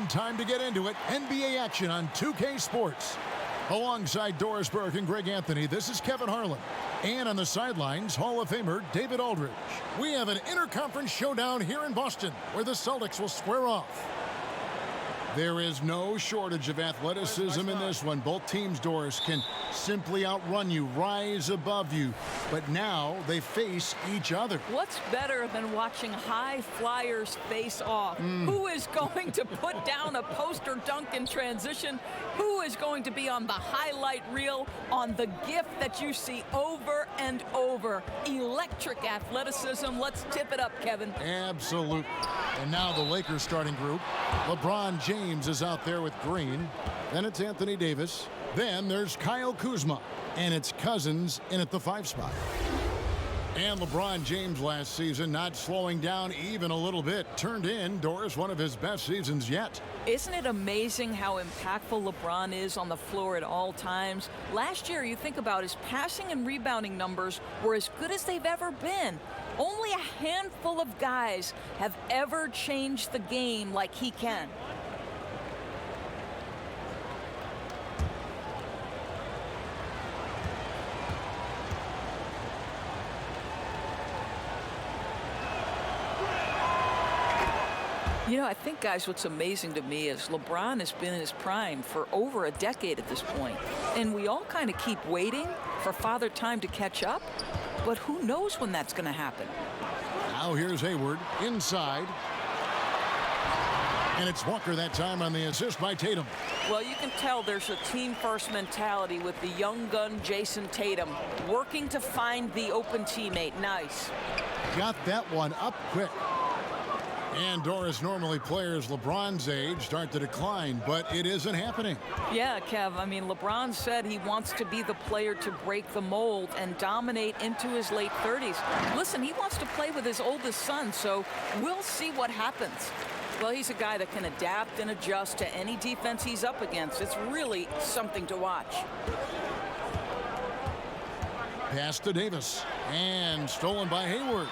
And time to get into it. NBA action on 2K Sports. Alongside Doris Burke and Greg Anthony, this is Kevin Harlan. And on the sidelines, Hall of Famer David Aldridge. We have an interconference showdown here in Boston, where the Celtics will square off. There is no shortage of athleticism in this one. Both teams, Doris, can simply outrun you, rise above you. But now they face each other. What's better than watching high flyers face off? Who is going to put down a poster dunk in transition? Who is going to be on the highlight reel on the gift that you see over and over? Electric athleticism. Let's tip it up, Kevin. Absolutely. And now the Lakers starting group. LeBron James is out there with Green. Then it's Anthony Davis. Then there's Kyle Kuzma. And it's Cousins in at the 5 spot. And LeBron James last season not slowing down even a little bit. Turned in, Doris, one of his best seasons yet. Isn't it amazing how impactful LeBron is on the floor at all times? Last year, you think about his passing and rebounding numbers were as good as they've ever been. Only a handful of guys have ever changed the game like he can. You know, I think, guys, what's amazing to me is LeBron has been in his prime for over a decade at this point. And we all kind of keep waiting for Father Time to catch up. But who knows when that's going to happen? Now here's Hayward inside. And it's Walker that time on the assist by Tatum. Well, you can tell there's a team-first mentality with the young gun Jason Tatum working to find the open teammate. Nice. Got that one up quick. And Doris, normally players LeBron's age start to decline, but it isn't happening. Yeah, Kev, I mean, LeBron said he wants to be the player to break the mold and dominate into his late 30s. Listen, he wants to play with his oldest son, so we'll see what happens. Well, he's a guy that can adapt and adjust to any defense he's up against. It's really something to watch. Pass to Davis, and stolen by Hayward.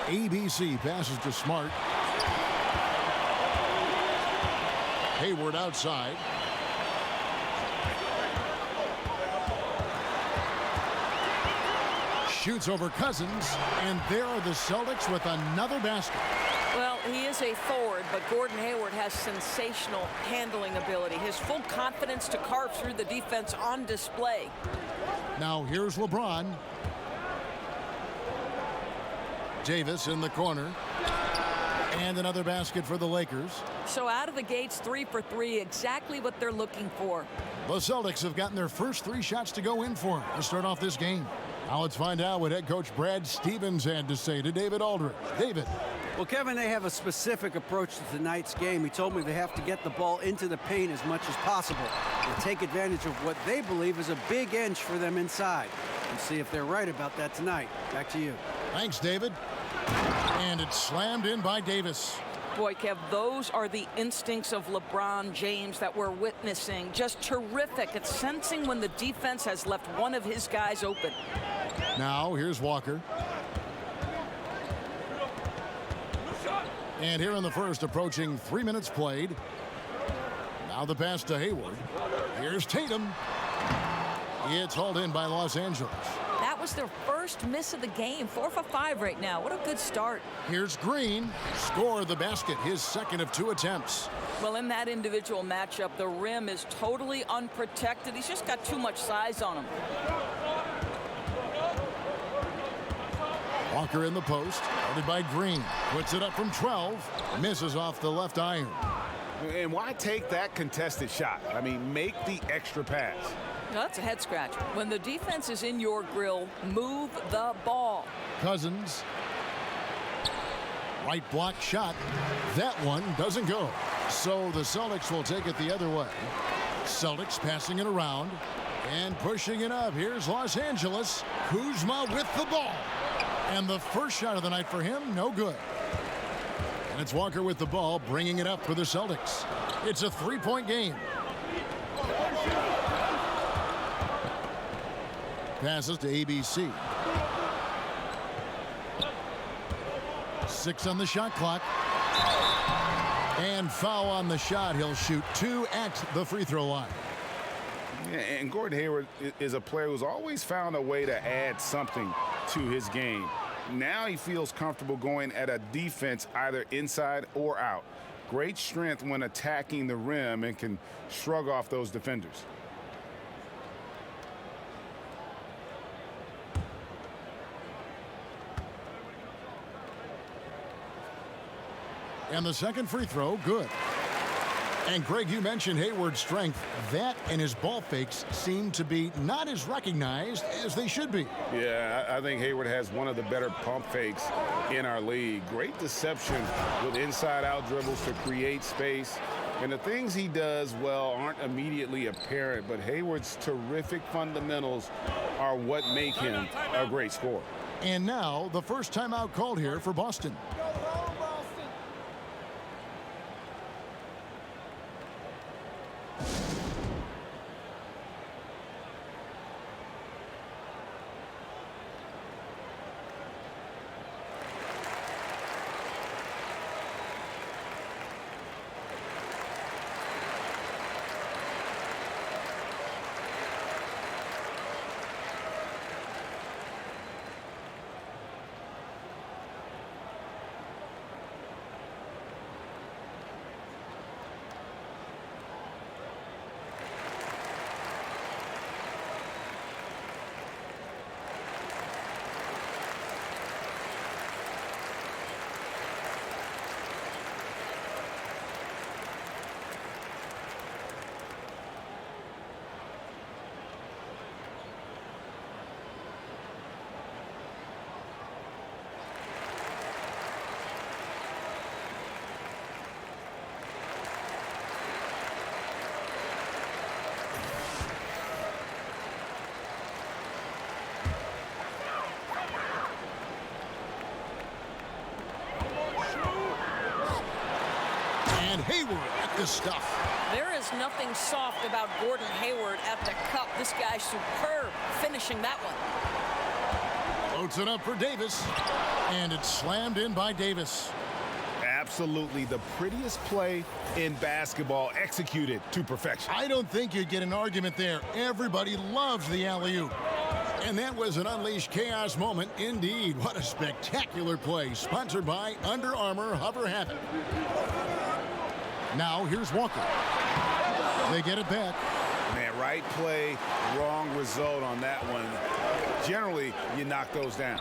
ABC passes to Smart. Hayward outside. Shoots over Cousins, and there are the Celtics with another basket. Well, he is a forward, but Gordon Hayward has sensational handling ability. His full confidence to carve through the defense on display. Now here's LeBron. Davis in the corner. And another basket for the Lakers. So out of the gates, 3 for 3, exactly what they're looking for. The Celtics have gotten their first 3 shots to go in for to start off this game. Now let's find out what head coach Brad Stevens had to say to David Aldridge. David. Well, Kevin, they have a specific approach to tonight's game. He told me they have to get the ball into the paint as much as possible and take advantage of what they believe is a big inch for them inside. We'll see if they're right about that tonight. Back to you. Thanks, David. And it's slammed in by Davis. Boy, Kev, those are the instincts of LeBron James that we're witnessing. Just terrific at sensing when the defense has left one of his guys open. Now, here's Walker. And here in the first, approaching 3 minutes played. Now the pass to Hayward. Here's Tatum. It's hauled in by Los Angeles. That was their first miss of the game. 4 for 5 right now. What a good start. Here's Green. Score the basket. His second of 2 attempts. Well, in that individual matchup, the rim is totally unprotected. He's just got too much size on him. Walker in the post. Guarded by Green. Puts it up from 12. Misses off the left iron. And why take that contested shot? I mean, make the extra pass. No, that's a head scratch. When the defense is in your grill, move the ball. Cousins. Right block shot. That one doesn't go. So the Celtics will take it the other way. Celtics passing it around and pushing it up. Here's Los Angeles. Kuzma with the ball. And the first shot of the night for him, no good. And it's Walker with the ball, bringing it up for the Celtics. It's a 3-point game. Passes to ABC. 6 on the shot clock. And foul on the shot. He'll shoot 2 at the free throw line. Yeah, and Gordon Hayward is a player who's always found a way to add something to his game. Now he feels comfortable going at a defense either inside or out. Great strength when attacking the rim and can shrug off those defenders. And the second free throw, good. And Greg, you mentioned Hayward's strength. That and his ball fakes seem to be not as recognized as they should be. Yeah, I think Hayward has one of the better pump fakes in our league. Great deception with inside-out dribbles to create space. And the things he does well aren't immediately apparent, but Hayward's terrific fundamentals are what make him a great scorer. And now the first timeout called here for Boston. And Hayward at the stuff. There is nothing soft about Gordon Hayward at the cup. This guy's superb finishing that one. Floats it up for Davis. And it's slammed in by Davis. Absolutely the prettiest play in basketball, executed to perfection. I don't think you'd get an argument there. Everybody loves the alley-oop. And that was an unleashed chaos moment indeed. What a spectacular play. Sponsored by Under Armour Hover Habit. Now here's Walker. They get it back. Man, right play, wrong result on that one. Generally, you knock those down.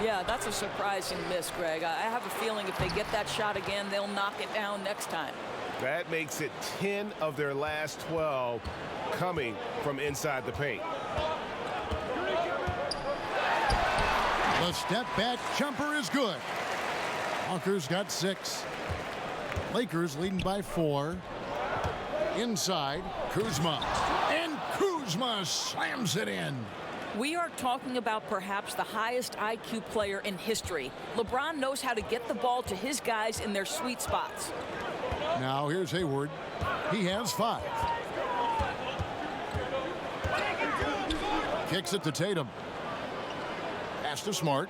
Yeah, that's a surprising miss, Greg. I have a feeling if they get that shot again, they'll knock it down next time. That makes it 10 of their last 12 coming from inside the paint. The step back jumper is good. Walker's got 6. Lakers leading by 4. Inside, Kuzma. And Kuzma slams it in. We are talking about perhaps the highest IQ player in history. LeBron knows how to get the ball to his guys in their sweet spots. Now here's Hayward. He has 5. Kicks it to Tatum. Pass to Smart.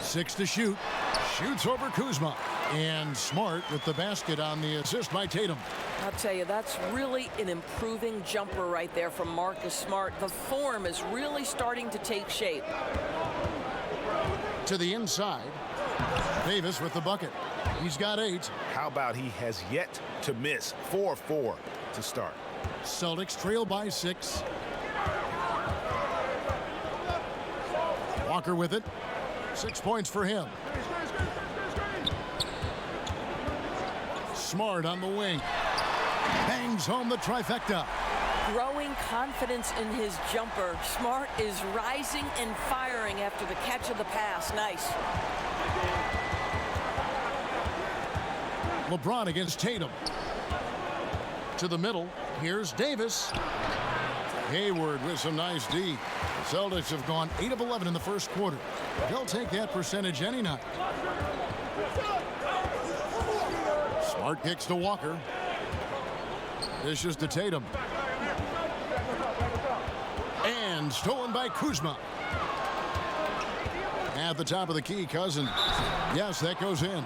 6 to shoot. Shoots over Kuzma. And Smart with the basket on the assist by Tatum. I'll tell you, that's really an improving jumper right there from Marcus Smart. The form is really starting to take shape. To the inside. Davis with the bucket. He's got 8. How about he has yet to miss? 4-4 to start. Celtics trail by 6. Walker with it. 6 points for him. Smart on the wing. Bangs home the trifecta. Growing confidence in his jumper. Smart is rising and firing after the catch of the pass. Nice. LeBron against Tatum. To the middle. Here's Davis. Hayward with some nice D. The Celtics have gone 8 of 11 in the first quarter. They'll take that percentage any night. Smart kicks to Walker. Dishes to Tatum. And stolen by Kuzma. At the top of the key, Cousins. Yes, that goes in.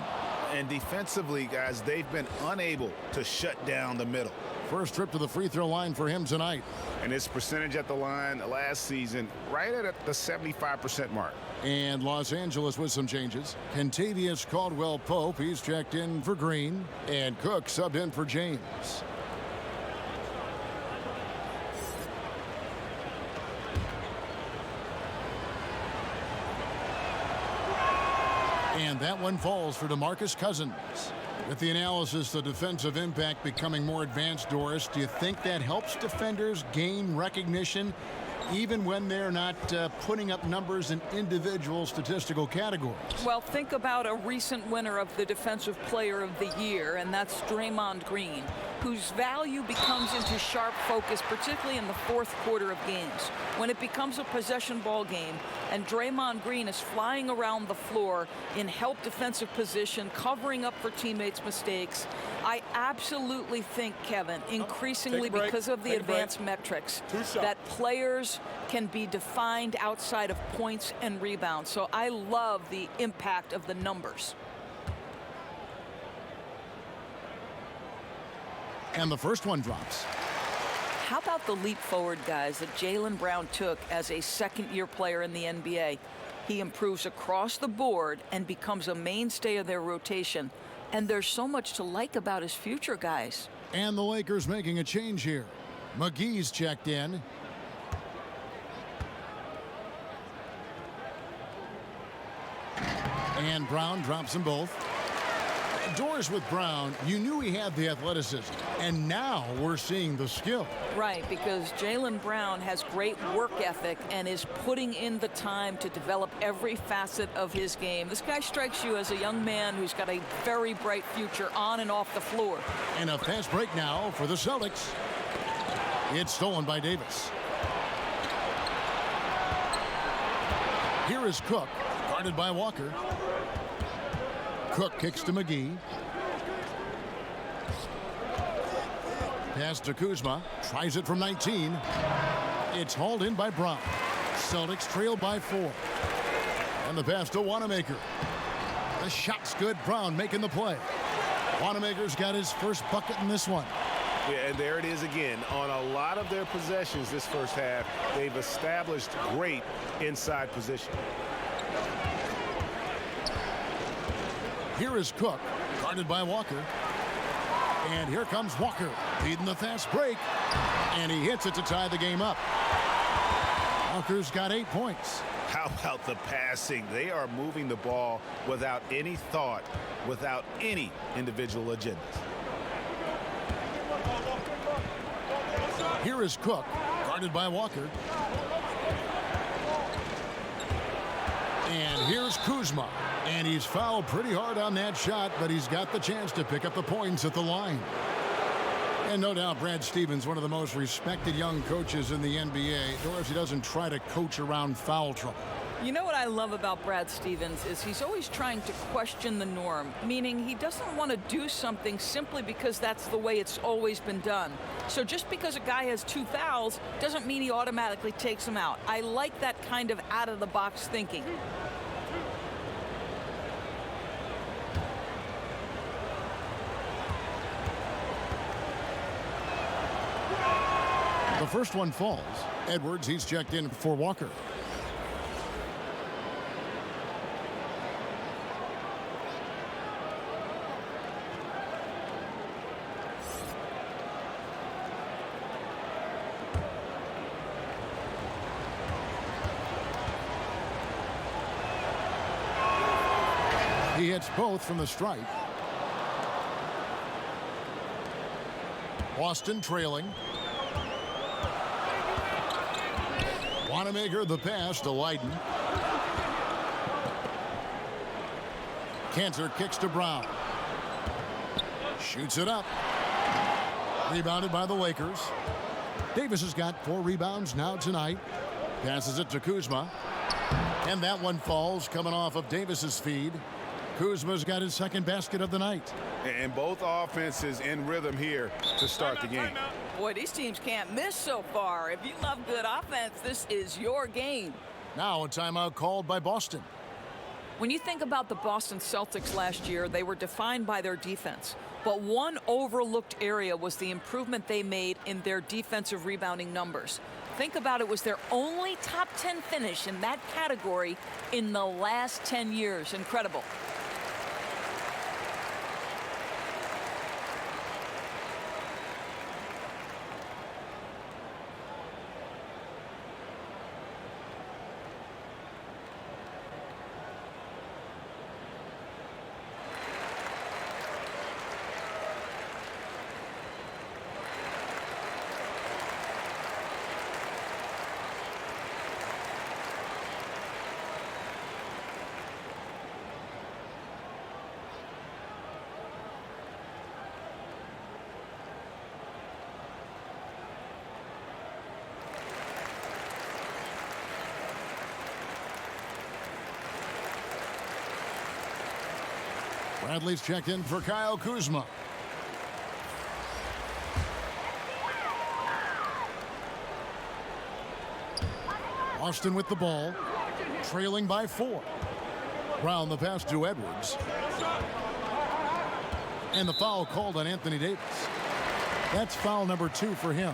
And defensively, guys, they've been unable to shut down the middle. First trip to the free throw line for him tonight. And his percentage at the line last season, right at the 75% mark. And Los Angeles with some changes. Kentavious Caldwell-Pope, he's checked in for Green. And Cook subbed in for James. And that one falls for DeMarcus Cousins. With the analysis, the defensive impact becoming more advanced, Doris, do you think that helps defenders gain recognition even when they're not putting up numbers in individual statistical categories? Well, think about a recent winner of the Defensive Player of the Year, and that's Draymond Green, whose value becomes into sharp focus, particularly in the fourth quarter of games, when it becomes a possession ball game and Draymond Green is flying around the floor in help defensive position, covering up for teammates' mistakes. I absolutely think, Kevin, increasingly because of the advanced metrics, that players can be defined outside of points and rebounds. So I love the impact of the numbers. And the first one drops. How about the leap forward, guys, that Jaylen Brown took as a second-year player in the NBA? He improves across the board and becomes a mainstay of their rotation. And there's so much to like about his future, guys. And the Lakers making a change here. McGee's checked in. And Brown drops them both. Doors with Brown, you knew he had the athleticism, and now we're seeing the skill. Right, because Jaylen Brown has great work ethic and is putting in the time to develop every facet of his game. This guy strikes you as a young man who's got a very bright future on and off the floor. And a fast break now for the Celtics. It's stolen by Davis. Here is Cook, guarded by Walker. Cook kicks to McGee. Pass to Kuzma. Tries it from 19. It's hauled in by Brown. Celtics trail by 4. And the pass to Wanamaker. The shot's good. Brown making the play. Wanamaker's got his first bucket in this one. Yeah, and there it is again. On a lot of their possessions this first half, they've established great inside position. Here is Cook, guarded by Walker. And here comes Walker, leading the fast break. And he hits it to tie the game up. Walker's got 8 points. How about the passing? They are moving the ball without any thought, without any individual agendas. Here is Cook, guarded by Walker. And here's Kuzma. And he's fouled pretty hard on that shot, but he's got the chance to pick up the points at the line. And no doubt Brad Stevens, one of the most respected young coaches in the NBA. Doris, he doesn't try to coach around foul trouble. You know what I love about Brad Stevens is he's always trying to question the norm, meaning he doesn't want to do something simply because that's the way it's always been done. So just because a guy has 2 fouls doesn't mean he automatically takes them out. I like that kind of out-of-the-box thinking. The first one falls. Edwards, he's checked in for Walker. He hits both from the stripe. Boston trailing. Wanamaker the pass to Leiden. Cantor kicks to Brown. Shoots it up. Rebounded by the Lakers. Davis has got 4 rebounds now tonight. Passes it to Kuzma. And that one falls coming off of Davis's feed. Kuzma's got his second basket of the night. And both offenses in rhythm here to start the game. Boy, these teams can't miss so far. If you love good offense, this is your game. Now a timeout called by Boston. When you think about the Boston Celtics last year, they were defined by their defense. But one overlooked area was the improvement they made in their defensive rebounding numbers. Think about it, was their only top 10 finish in that category in the last 10 years. Incredible. Bradley's checked in for Kyle Kuzma. Austin with the ball, trailing by 4. Brown the pass to Edwards. And the foul called on Anthony Davis. That's foul number 2 for him.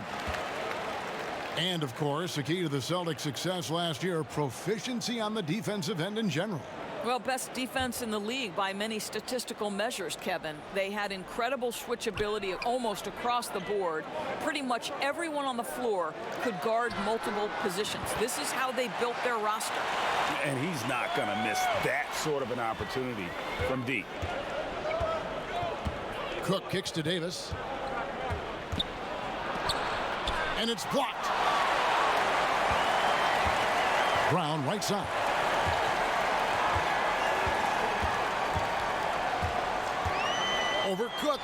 And, of course, the key to the Celtics' success last year, proficiency on the defensive end in general. Well, best defense in the league by many statistical measures, Kevin. They had incredible switchability almost across the board. Pretty much everyone on the floor could guard multiple positions. This is how they built their roster. And he's not going to miss that sort of an opportunity from deep. Cook kicks to Davis. And it's blocked. Brown right side. Over Cook.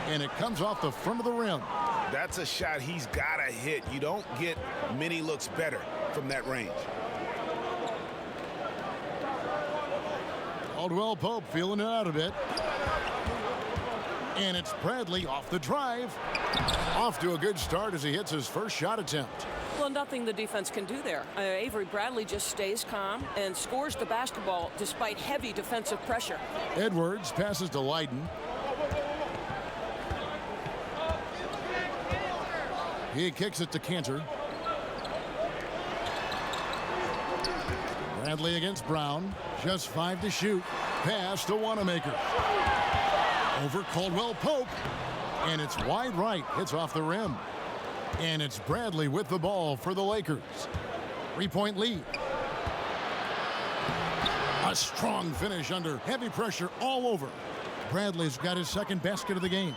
And it comes off the front of the rim. That's a shot he's got to hit. You don't get many looks better from that range. Caldwell Pope feeling it out a bit. And it's Bradley off the drive. Off to a good start as he hits his first shot attempt. Well, nothing the defense can do there. Avery Bradley just stays calm and scores the basketball despite heavy defensive pressure. Edwards passes to Leiden. He kicks it to Cantor. Bradley against Brown. Just 5 to shoot. Pass to Wanamaker. Over Caldwell Pope. And it's wide right. Hits off the rim. And it's Bradley with the ball for the Lakers. 3-point lead. A strong finish under heavy pressure all over. Bradley's got his second basket of the game.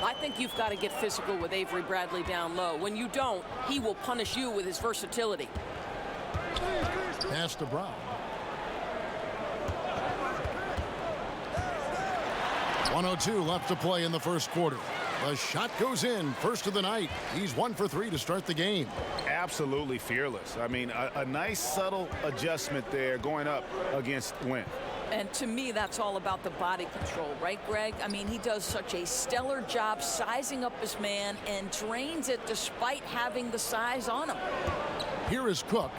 I think you've got to get physical with Avery Bradley down low. When you don't, he will punish you with his versatility. Pass to Brown. 1:02 left to play in the first quarter. The shot goes in, first of the night. He's 1 for 3 to start the game. Absolutely fearless. I mean, a nice subtle adjustment there going up against Wentz. And to me, that's all about the body control, right, Greg? I mean, he does such a stellar job sizing up his man and drains it despite having the size on him. Here is Cook.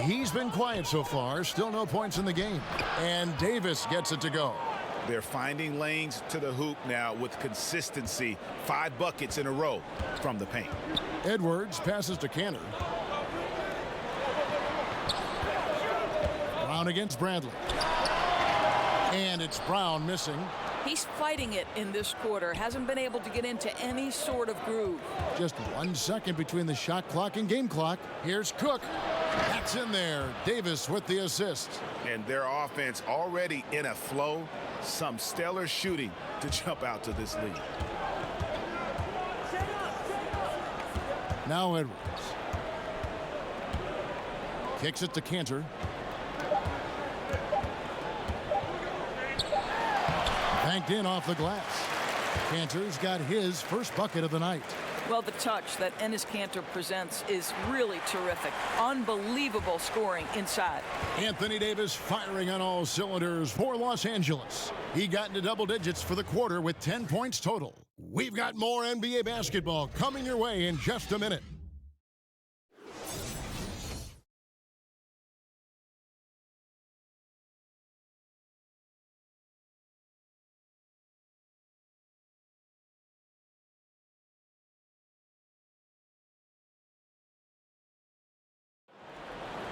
He's been quiet so far. Still no points in the game. And Davis gets it to go. They're finding lanes to the hoop now with consistency. 5 buckets in a row from the paint. Edwards passes to Cantor. Brown against Bradley. And it's Brown missing. He's fighting it in this quarter. Hasn't been able to get into any sort of groove. Just 1 second between the shot clock and game clock. Here's Cook. That's in there. Davis with the assist. And their offense already in a flow. Some stellar shooting to jump out to this lead. Now Edwards. Kicks it to Cantor. Banked in off the glass. Cantor's got his first bucket of the night. Well, the touch that Enes Kanter presents is really terrific. Unbelievable scoring inside. Anthony Davis firing on all cylinders for Los Angeles. He got into double digits for the quarter with 10 points total. We've got more NBA basketball coming your way in just a minute.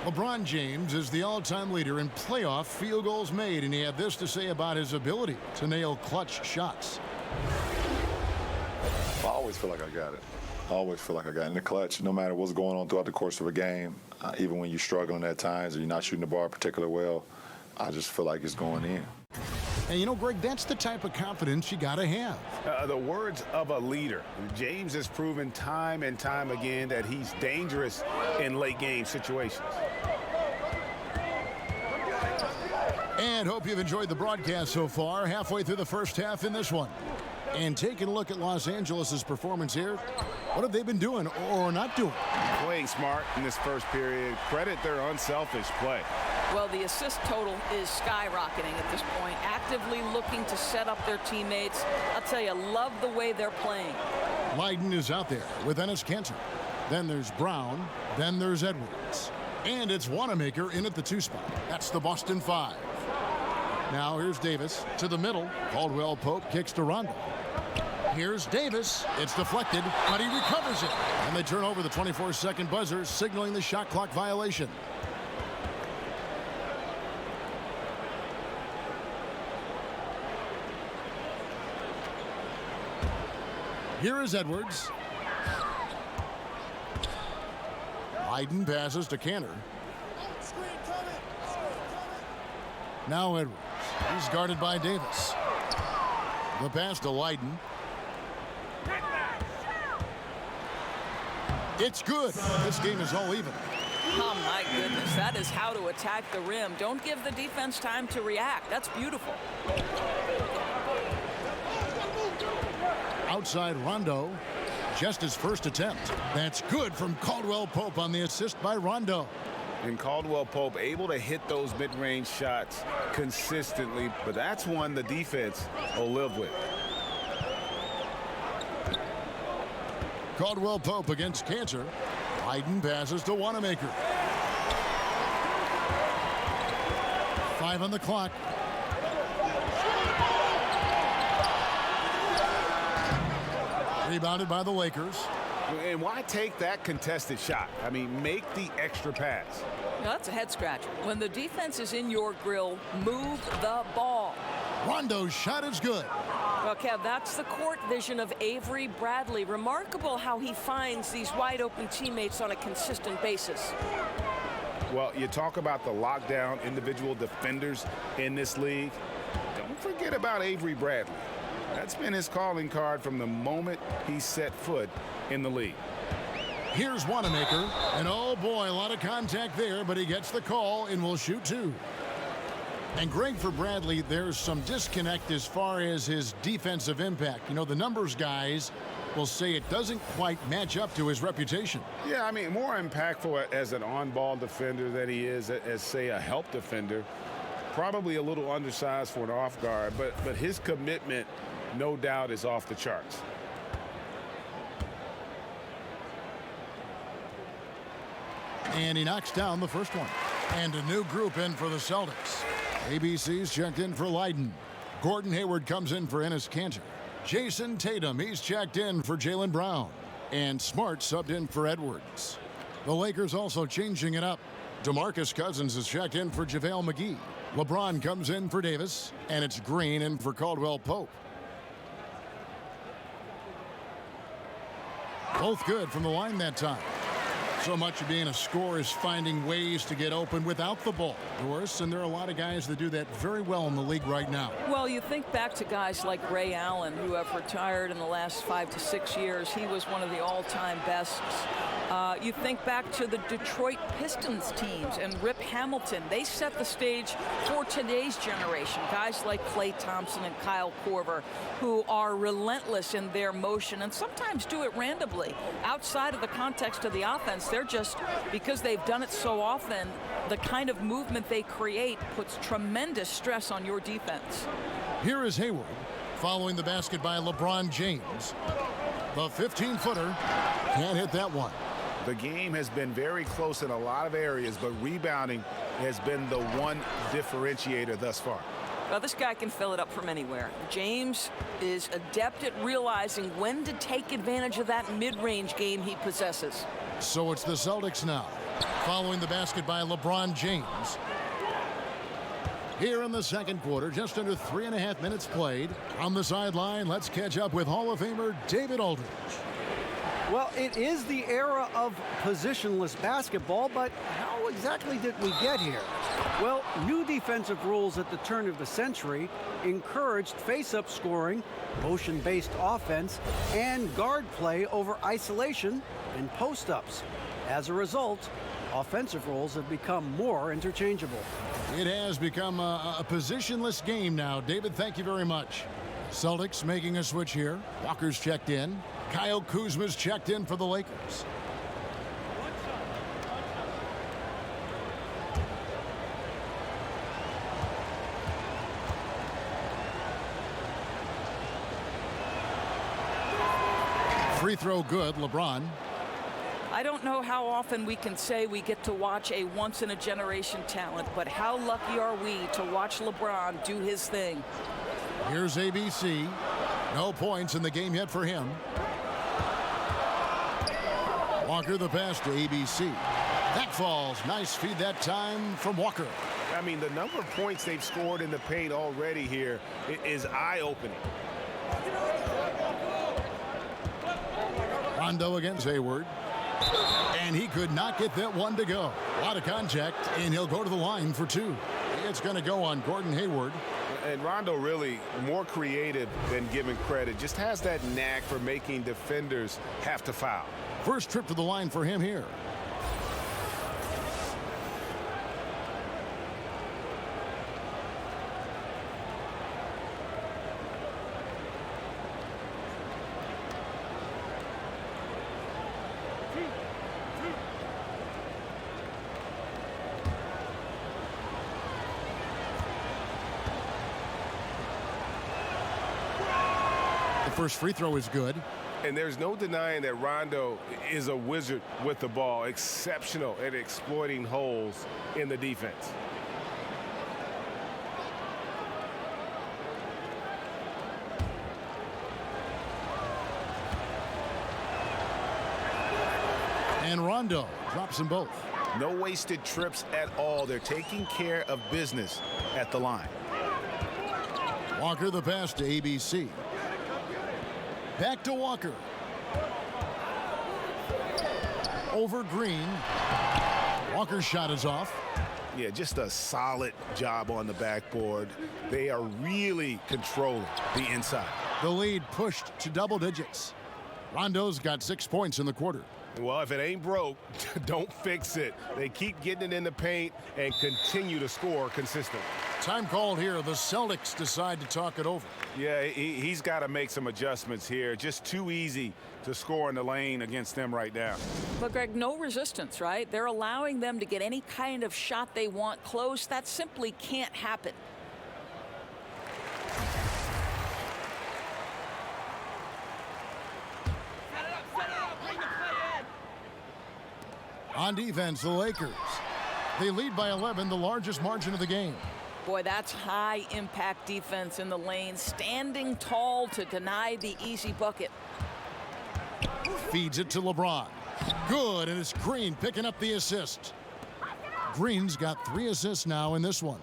LeBron James is the all-time leader in playoff field goals made, and he had this to say about his ability to nail clutch shots. I always feel like I got it. I always feel like I got it in the clutch, no matter what's going on throughout the course of a game. Even when you're struggling at times or you're not shooting the ball particularly well, I just feel like it's going in. And you know, Greg, that's the type of confidence you got to have. The words of a leader. James has proven time and time again that he's dangerous in late game situations. And hope you've enjoyed the broadcast so far. Halfway through the first half in this one. And taking a look at Los Angeles' performance here, what have they been doing or not doing? Playing smart in this first period. Credit their unselfish play. Well, the assist total is skyrocketing at this point, actively looking to set up their teammates. I'll tell you, love the way they're playing. Leiden is out there with Enes Kanter. Then there's Brown. Then there's Edwards. And it's Wanamaker in at the 2 spot. That's the Boston 5. Now here's Davis to the middle. Caldwell Pope kicks to Rondo. Here's Davis. It's deflected, but he recovers it. And they turn over the 24-second buzzer, signaling the shot clock violation. Here is Edwards. Leiden passes to Kanter. Now Edwards. He's guarded by Davis. The pass to Leiden. It's good. This game is all even. Oh, my goodness. That is how to attack the rim. Don't give the defense time to react. That's beautiful. Outside Rondo. Just his first attempt. That's good from Caldwell Pope on the assist by Rondo. And Caldwell Pope able to hit those mid-range shots consistently, but that's one the defense will live with. Caldwell Pope against Kanter. Leiden passes to Wanamaker. 5 on the clock. Rebounded by the Lakers. And why take that contested shot? I mean, make the extra pass. Now, that's a head scratcher. When the defense is in your grill, move the ball. Rondo's shot is good. Well, Kev, that's the court vision of Avery Bradley. Remarkable how he finds these wide-open teammates on a consistent basis. Well, you talk about the lockdown individual defenders in this league. Don't forget about Avery Bradley. That's been his calling card from the moment he set foot in the league. Here's Wanamaker, and oh boy, a lot of contact there, but he gets the call and will shoot 2. And Greg, for Bradley, there's some disconnect as far as his defensive impact. You know, the numbers guys will say it doesn't quite match up to his reputation. Yeah, I mean, more impactful as an on-ball defender than he is as, say, a help defender. Probably a little undersized for an off guard, but his commitment, no doubt, is off the charts. And he knocks down the first one. And a new group in for the Celtics. ABC's checked in for Leiden. Gordon Hayward comes in for Enes Kanter. Jason Tatum, he's checked in for Jaylen Brown. And Smart subbed in for Edwards. The Lakers also changing it up. DeMarcus Cousins is checked in for JaVale McGee. LeBron comes in for Davis. And it's Green in for Caldwell Pope. Both good from the line that time. So much of being a scorer is finding ways to get open without the ball, Doris, and there are a lot of guys that do that very well in the league right now. Well, you think back to guys like Ray Allen, who have retired in the last 5 to 6 years. He was one of the all-time bests. You think back to the Detroit Pistons teams and Rip Hamilton. They set the stage for today's generation. Guys like Klay Thompson and Kyle Korver, who are relentless in their motion and sometimes do it randomly. Outside of the context of the offense, they're just, because they've done it so often, the kind of movement they create puts tremendous stress on your defense. Here is Hayward following the basket by LeBron James. The 15-footer can't hit that one. The game has been very close in a lot of areas, but rebounding has been the one differentiator thus far. Well, this guy can fill it up from anywhere. James is adept at realizing when to take advantage of that mid-range game he possesses. So it's the Celtics now. Following the basket by LeBron James. Here in the second quarter, just under 3.5 minutes played. On the sideline, let's catch up with Hall of Famer David Aldridge. Well, it is the era of positionless basketball, but how exactly did we get here? Well, new defensive rules at the turn of the century encouraged face-up scoring, motion-based offense, and guard play over isolation and post-ups. As a result, offensive roles have become more interchangeable. It has become a positionless game now. David, thank you very much. Celtics making a switch here. Walker's checked in. Kyle Kuzma's checked in for the Lakers. Free throw good, LeBron. I don't know how often we can say we get to watch a once-in-a-generation talent, but how lucky are we to watch LeBron do his thing. Here's ABC. No points in the game yet for him. Walker the pass to ABC. That falls. Nice feed that time from Walker. I mean, the number of points they've scored in the paint already here is eye-opening. Rondo against Hayward. And he could not get that one to go. A lot of contact, and he'll go to the line for two. It's going to go on Gordon Hayward. And Rondo really more creative than given credit. Just has that knack for making defenders have to foul. First trip to the line for him here. First free throw is good. And there's no denying that Rondo is a wizard with the ball, exceptional at exploiting holes in the defense. And Rondo drops them both. No wasted trips at all. They're taking care of business at the line. Walker the pass to ABC. Back to Walker. Over Green. Walker's shot is off. Yeah, just a solid job on the backboard. They are really controlling the inside. The lead pushed to double digits. Rondo's got 6 points in the quarter. Well, if it ain't broke, don't fix it. They keep getting it in the paint and continue to score consistently. Time called here. The Celtics decide to talk it over. Yeah, he's got to make some adjustments here. Just too easy to score in the lane against them right now. But, Greg, no resistance, right? They're allowing them to get any kind of shot they want close. That simply can't happen. On defense, the Lakers. They lead by 11, the largest margin of the game. Boy, that's high-impact defense in the lane, standing tall to deny the easy bucket. Feeds it to LeBron. Good, and it's Green picking up the assist. Green's got 3 assists now in this one.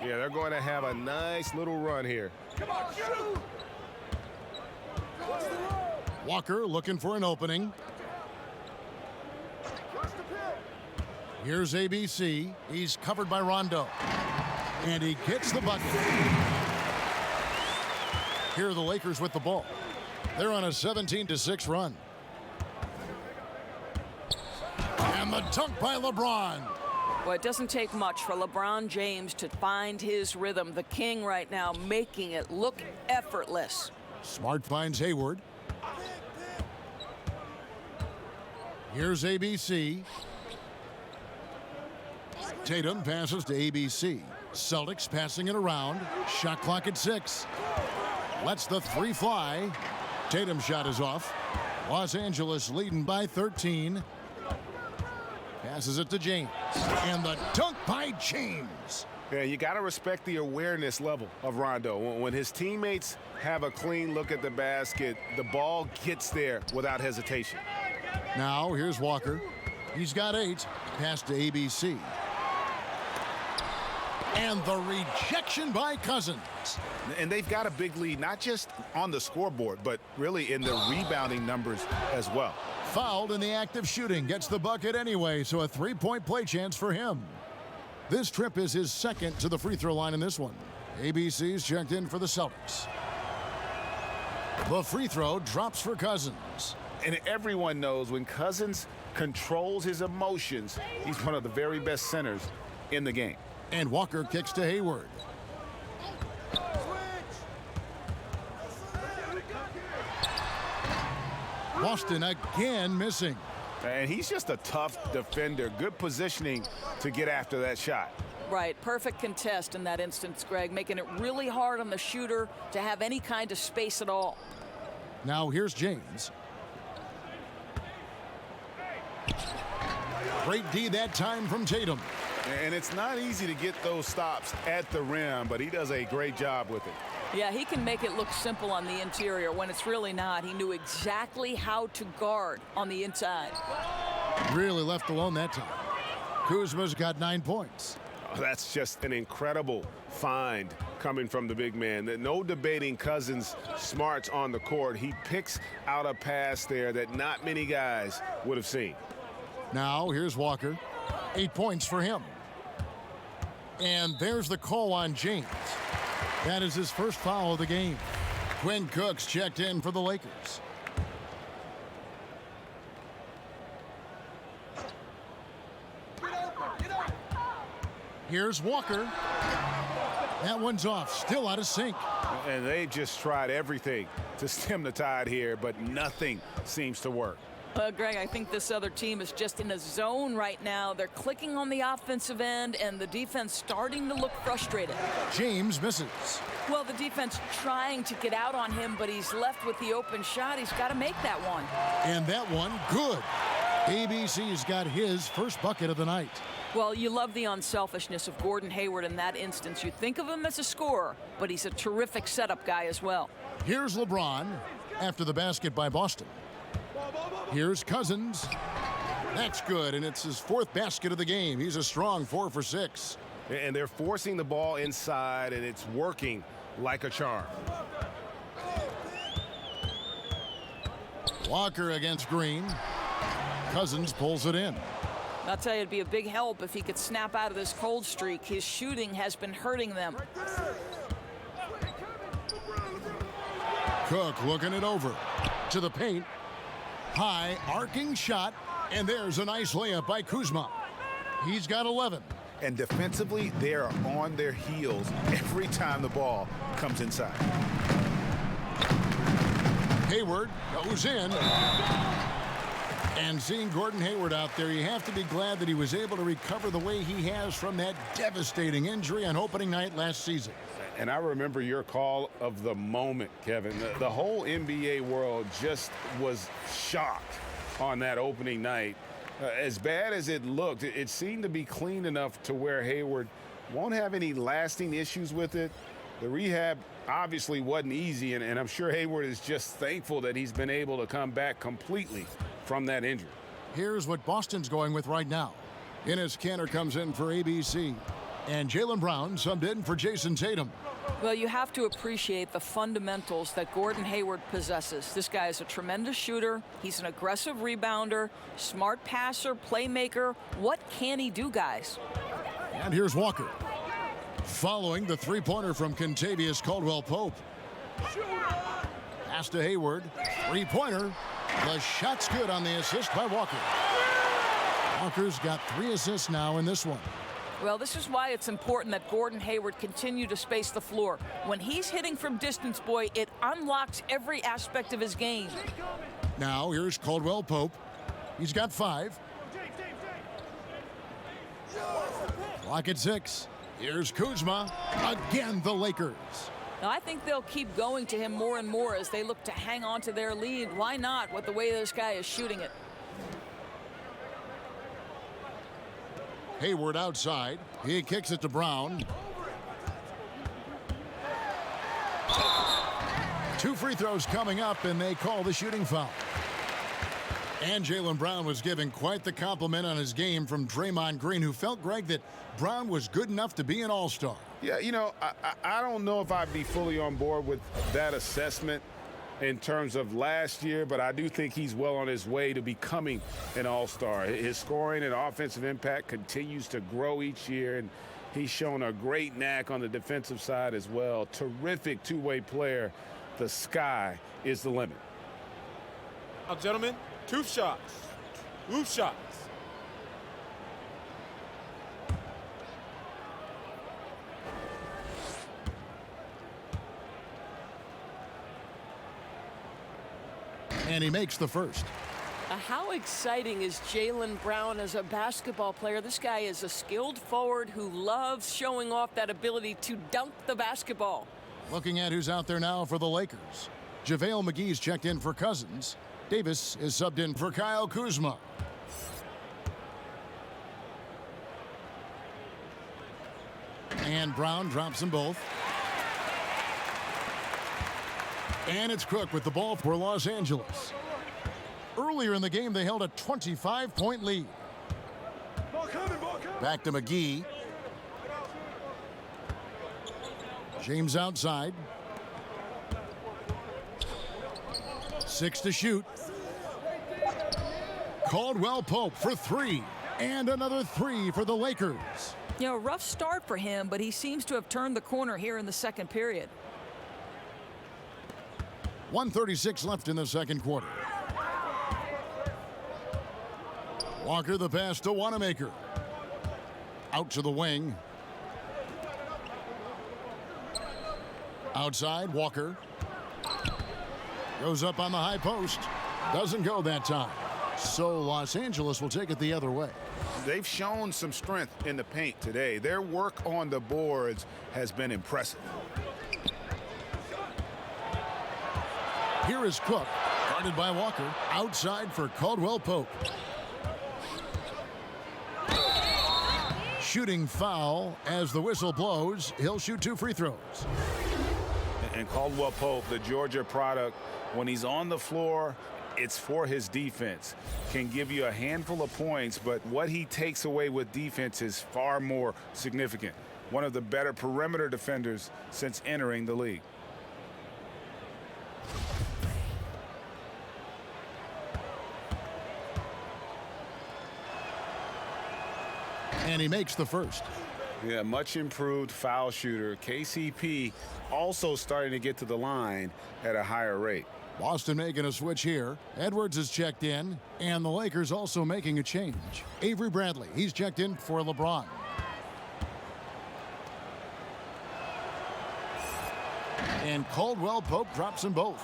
Yeah, they're going to have a nice little run here. Walker looking for an opening. Here's ABC. He's covered by Rondo. And he gets the bucket. Here are the Lakers with the ball. They're on a 17-6 run. And the dunk by LeBron. Well, it doesn't take much for LeBron James to find his rhythm. The king right now making it look effortless. Smart finds Hayward. Here's ABC. Tatum passes to ABC. Celtics passing it around. Shot clock at 6. Lets the 3 fly. Tatum's shot is off. Los Angeles leading by 13. Passes it to James. And the dunk by James. Yeah, you got to respect the awareness level of Rondo. When his teammates have a clean look at the basket, the ball gets there without hesitation. Now here's Walker. He's got 8. Pass to ABC. And the rejection by Cousins. And they've got a big lead, not just on the scoreboard, but really in the rebounding numbers as well. Fouled in the act of shooting. Gets the bucket anyway, so a 3-point play chance for him. This trip is his second to the free throw line in this one. ABC's checked in for the Celtics. The free throw drops for Cousins. And everyone knows when Cousins controls his emotions, he's one of the very best centers in the game. And Walker kicks to Hayward. Boston again missing. And he's just a tough defender. Good positioning to get after that shot. Right, perfect contest in that instance, Greg, making it really hard on the shooter to have any kind of space at all. Now here's James. Great D that time from Tatum. And it's not easy to get those stops at the rim, but he does a great job with it. Yeah, he can make it look simple on the interior when it's really not. He knew exactly how to guard on the inside. Really left alone that time. Kuzma's got 9 points. Oh, that's just an incredible find coming from the big man. No debating Cousins' smarts on the court. He picks out a pass there that not many guys would have seen. Now here's Walker. 8 points for him. And there's the call on James. That is his first foul of the game. Quinn Cook's checked in for the Lakers. Here's Walker. That one's off. Still out of sync. And they've just tried everything to stem the tide here, but nothing seems to work. Greg, I think this other team is just in a zone right now. They're clicking on the offensive end, and the defense starting to look frustrated. James misses. Well, the defense trying to get out on him, but he's left with the open shot. He's got to make that one. And that one, good. ABC's got his first bucket of the night. Well, you love the unselfishness of Gordon Hayward in that instance. You think of him as a scorer, but he's a terrific setup guy as well. Here's LeBron after the basket by Boston. Here's Cousins. That's good, and it's his 4th basket of the game. He's a strong 4 for 6. And they're forcing the ball inside, and it's working like a charm. Walker against Green. Cousins pulls it in. I'll tell you, it'd be a big help if he could snap out of this cold streak. His shooting has been hurting them. Cook looking it over to the paint. High arcing shot, and there's a nice layup by Kuzma. He's got 11. And defensively, they are on their heels every time the ball comes inside. Hayward goes in. And seeing Gordon Hayward out there, you have to be glad that he was able to recover the way he has from that devastating injury on opening night last season. And I remember your call of the moment, Kevin. The whole NBA world just was shocked on that opening night. As bad as it looked, it seemed to be clean enough to where Hayward won't have any lasting issues with it. The rehab obviously wasn't easy, and I'm sure Hayward is just thankful that he's been able to come back completely from that injury. Here's what Boston's going with right now. Enes Kanter comes in for ABC. And Jaylen Brown subbed in for Jason Tatum. Well, you have to appreciate the fundamentals that Gordon Hayward possesses. This guy is a tremendous shooter. He's an aggressive rebounder, smart passer, playmaker. What can he do, guys? And here's Walker. Following the three-pointer from Kentavious Caldwell-Pope. Pass to Hayward. Three-pointer. The shot's good on the assist by Walker. Walker's got 3 assists now in this one. Well, this is why it's important that Gordon Hayward continue to space the floor. When he's hitting from distance, boy, it unlocks every aspect of his game. Now here's Caldwell-Pope. He's got 5. Clock at 6. Here's Kuzma. Again, the Lakers. Now, I think they'll keep going to him more and more as they look to hang on to their lead. Why not with the way this guy is shooting it? Hayward outside. He kicks it to Brown. 2 free throws coming up, and they call the shooting foul. And Jaylen Brown was given quite the compliment on his game from Draymond Green, who felt, Greg, that Brown was good enough to be an all-star. Yeah, you know, I don't know if I'd be fully on board with that assessment in terms of last year, but I do think he's well on his way to becoming an all-star. His scoring and offensive impact continues to grow each year, and he's shown a great knack on the defensive side as well. Terrific two-way player. The sky is the limit. Now, gentlemen, 2 shots. 2 shots. And he makes the first. How exciting is Jaylen Brown as a basketball player? This guy is a skilled forward who loves showing off that ability to dunk the basketball. Looking at who's out there now for the Lakers. JaVale McGee's checked in for Cousins. Davis is subbed in for Kyle Kuzma. And Brown drops them both. And it's Cook with the ball for Los Angeles. Earlier in the game, they held a 25-point lead. Back to McGee. James outside. 6 to shoot. Caldwell Pope for 3. And another 3 for the Lakers. You know, a rough start for him, but he seems to have turned the corner here in the second period. 1:36 left in the second quarter. Walker the pass to Wanamaker. Out to the wing. Outside, Walker. Goes up on the high post. Doesn't go that time. So Los Angeles will take it the other way. They've shown some strength in the paint today. Their work on the boards has been impressive. Here is Cook, guarded by Walker. Outside for Caldwell Pope. Shooting foul as the whistle blows. He'll shoot 2 free throws. And Caldwell Pope, the Georgia product, when he's on the floor, it's for his defense. Can give you a handful of points, but what he takes away with defense is far more significant. One of the better perimeter defenders since entering the league. And he makes the first. Yeah, much improved foul shooter. KCP also starting to get to the line at a higher rate. Boston making a switch here. Edwards is checked in, and the Lakers also making a change. Avery Bradley, he's checked in for LeBron. And Caldwell Pope drops them both.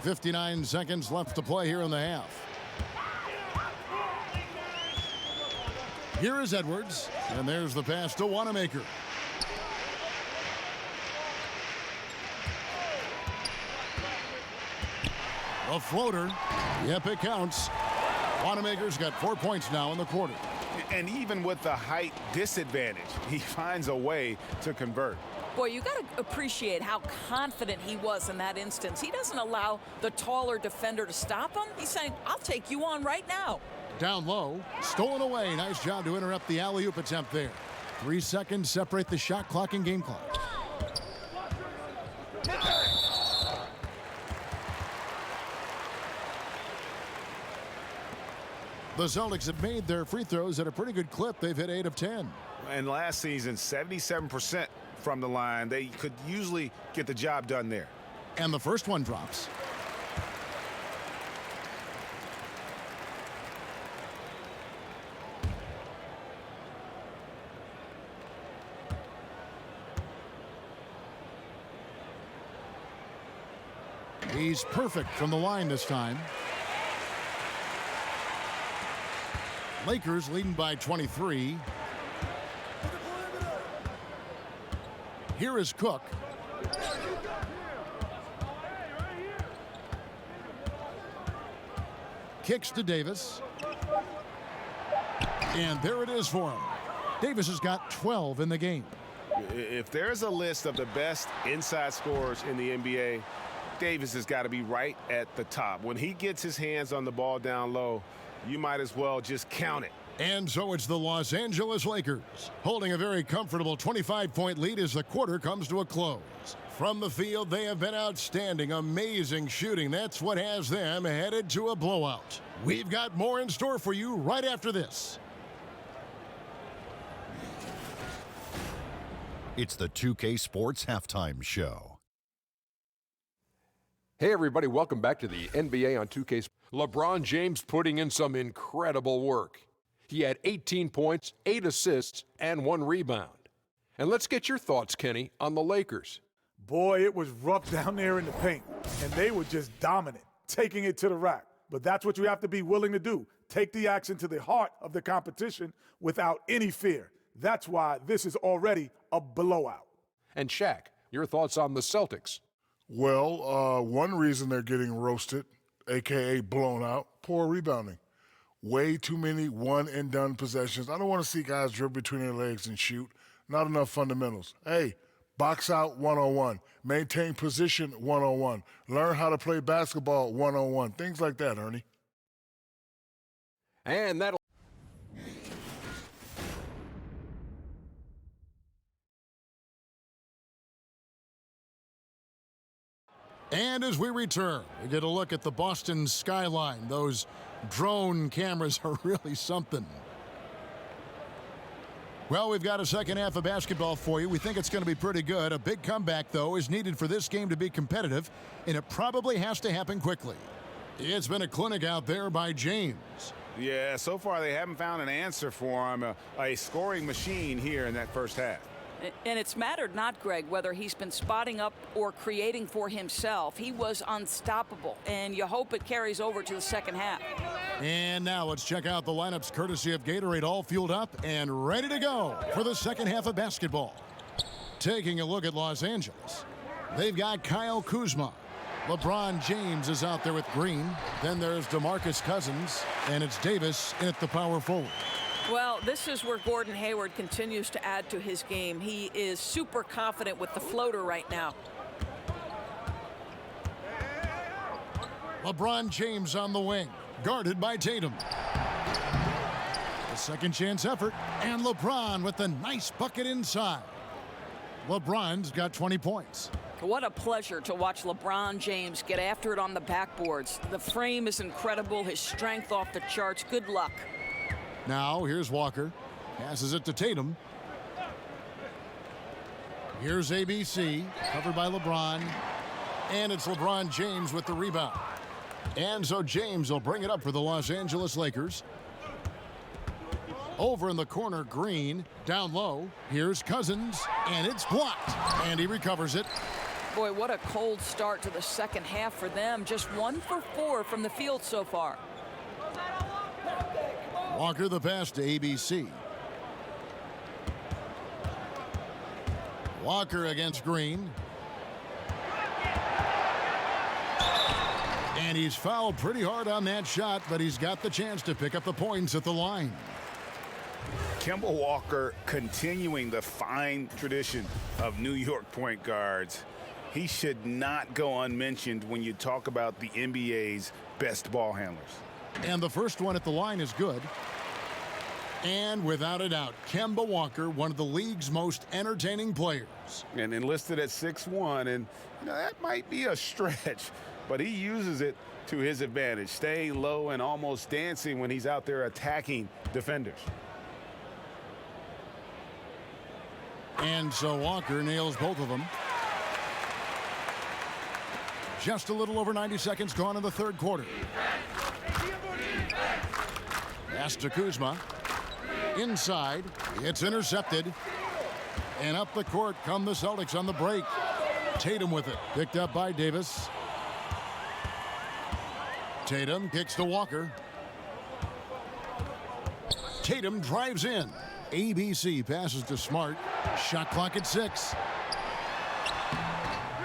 59 seconds left to play here in the half. Here is Edwards, and there's the pass to Wanamaker. A floater. Yep, it counts. Wanamaker's got 4 points now in the quarter. And even with the height disadvantage, he finds a way to convert. Boy, you got to appreciate how confident he was in that instance. He doesn't allow the taller defender to stop him. He's saying, I'll take you on right now. Down low, stolen away. Nice job to interrupt the alley-oop attempt there. 3 seconds separate the shot clock and game clock. The Celtics have made their free throws at a pretty good clip. They've hit 8 of 10. And last season, 77% from the line. They could usually get the job done there. And the first one drops. He's perfect from the line this time. Lakers leading by 23. Here is Cook. Kicks to Davis. And there it is for him. Davis has got 12 in the game. If there's a list of the best inside scorers in the NBA, Davis has got to be right at the top. When he gets his hands on the ball down low, you might as well just count it. And so it's the Los Angeles Lakers holding a very comfortable 25-point lead as the quarter comes to a close. From the field, they have been outstanding, amazing shooting. That's what has them headed to a blowout. We've got more in store for you right after this. It's the 2K Sports Halftime Show. Hey everybody, welcome back to the NBA on 2K. LeBron James putting in some incredible work. He had 18 points, 8 assists, and 1 rebound. And let's get your thoughts, Kenny, on the Lakers. Boy, it was rough down there in the paint, and they were just dominant, taking it to the rack. But that's what you have to be willing to do, take the action to the heart of the competition without any fear. That's why this is already a blowout. And Shaq, your thoughts on the Celtics? Well, one reason they're getting roasted, a.k.a. blown out, poor rebounding. Way too many one-and-done possessions. I don't want to see guys dribble between their legs and shoot. Not enough fundamentals. Hey, box out 101. Maintain position 101. Learn how to play basketball 101. Things like that, Ernie. And that'll... And as we return, we get a look at the Boston skyline. Those drone cameras are really something. Well, we've got a second half of basketball for you. We think it's going to be pretty good. A big comeback, though, is needed for this game to be competitive, and it probably has to happen quickly. It's been a clinic out there by James. Yeah, so far they haven't found an answer for him, a scoring machine here in that first half. And it's mattered not, Greg, whether he's been spotting up or creating for himself. He was unstoppable, and you hope it carries over to the second half. And now let's check out the lineups courtesy of Gatorade, all fueled up and ready to go for the second half of basketball. Taking a look at Los Angeles, they've got Kyle Kuzma. LeBron James is out there with Green. Then there's DeMarcus Cousins, and it's Davis at the power forward. Well, this is where Gordon Hayward continues to add to his game. He is super confident with the floater right now. LeBron James on the wing, guarded by Tatum. A second chance effort, and LeBron with the nice bucket inside. LeBron's got 20 points. What a pleasure to watch LeBron James get after it on the backboards. The frame is incredible, his strength off the charts. Good luck. Now, here's Walker. Passes it to Tatum. Here's ABC, covered by LeBron. And it's LeBron James with the rebound. And so James will bring it up for the Los Angeles Lakers. Over in the corner, Green. Down low. Here's Cousins. And it's blocked. And he recovers it. Boy, what a cold start to the second half for them. Just 1 for 4 from the field so far. Walker the pass to ABC. Walker against Green. And he's fouled pretty hard on that shot, but he's got the chance to pick up the points at the line. Kemba Walker continuing the fine tradition of New York point guards. He should not go unmentioned when you talk about the NBA's best ball handlers. And the first one at the line is good. And without a doubt, Kemba Walker, one of the league's most entertaining players. And enlisted at 6'1", and that might be a stretch, but he uses it to his advantage, staying low and almost dancing when he's out there attacking defenders. And so Walker nails both of them. Just a little over 90 seconds gone in the third quarter. Pass to Kuzma. Inside, it's intercepted. And up the court come the Celtics on the break. Tatum with it, picked up by Davis. Tatum kicks to Walker. Tatum drives in. ABC passes to Smart. Shot clock at 6.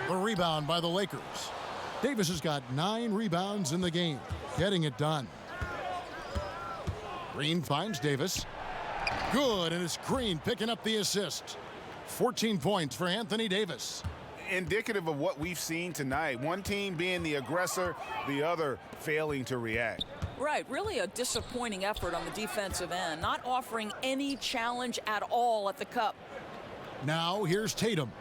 The rebound by the Lakers. Davis has got 9 rebounds in the game, getting it done. Green finds Davis. Good, and it's Green picking up the assist. 14 points for Anthony Davis. indicative of what we've seen tonight. One team being the aggressor, the other failing to react. Right, really a disappointing effort on the defensive end, not offering any challenge at all at the cup. Now here's Tatum.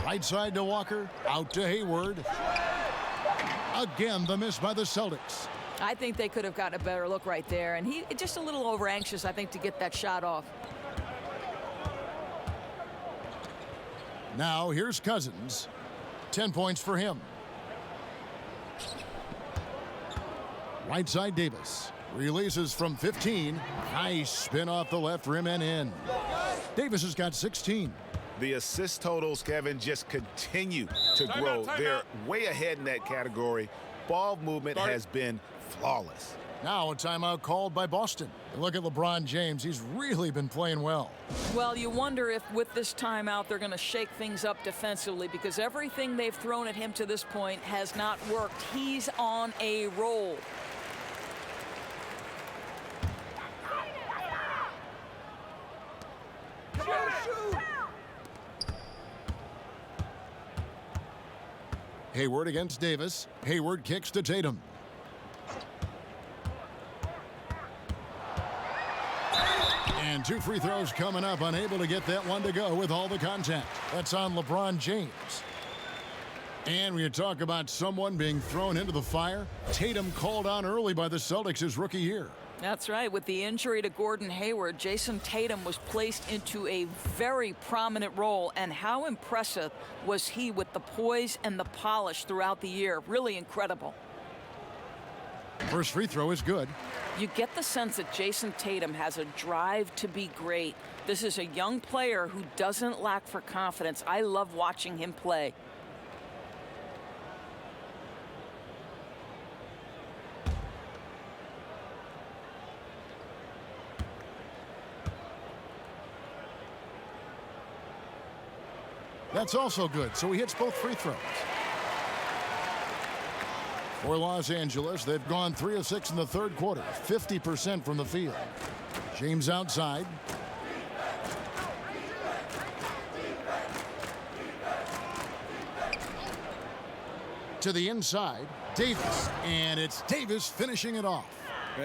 Right side to Walker, out to Hayward. Again, the miss by the Celtics. I think they could have gotten a better look right there, and he just a little over anxious, I think, to get that shot off. Now here's Cousins. 10 points for him. Right side Davis. Releases from 15. Nice spin off the left rim and in. Davis has got 16. The assist totals, Kevin, just continue to grow. They're way ahead in that category. Ball movement has been flawless. Now a timeout called by Boston. Look at LeBron James. He's really been playing well. Well, you wonder if with this timeout they're going to shake things up defensively, because everything they've thrown at him to this point has not worked. He's on a roll. Hayward against Davis. Hayward kicks to Tatum. And 2 free throws coming up, unable to get that one to go with all the contact. That's on LeBron James. And when you talk about someone being thrown into the fire, Tatum called on early by the Celtics his rookie year. That's right. With the injury to Gordon Hayward, Jason Tatum was placed into a very prominent role. And how impressive was he with the poise and the polish throughout the year? Really incredible. First free throw is good. You get the sense that Jason Tatum has a drive to be great. This is a young player who doesn't lack for confidence. I love watching him play. That's also good, so he hits both free throws. For Los Angeles, they've gone 3 of 6 in the third quarter, 50% from the field. James outside. To the inside, Davis, and it's Davis finishing it off.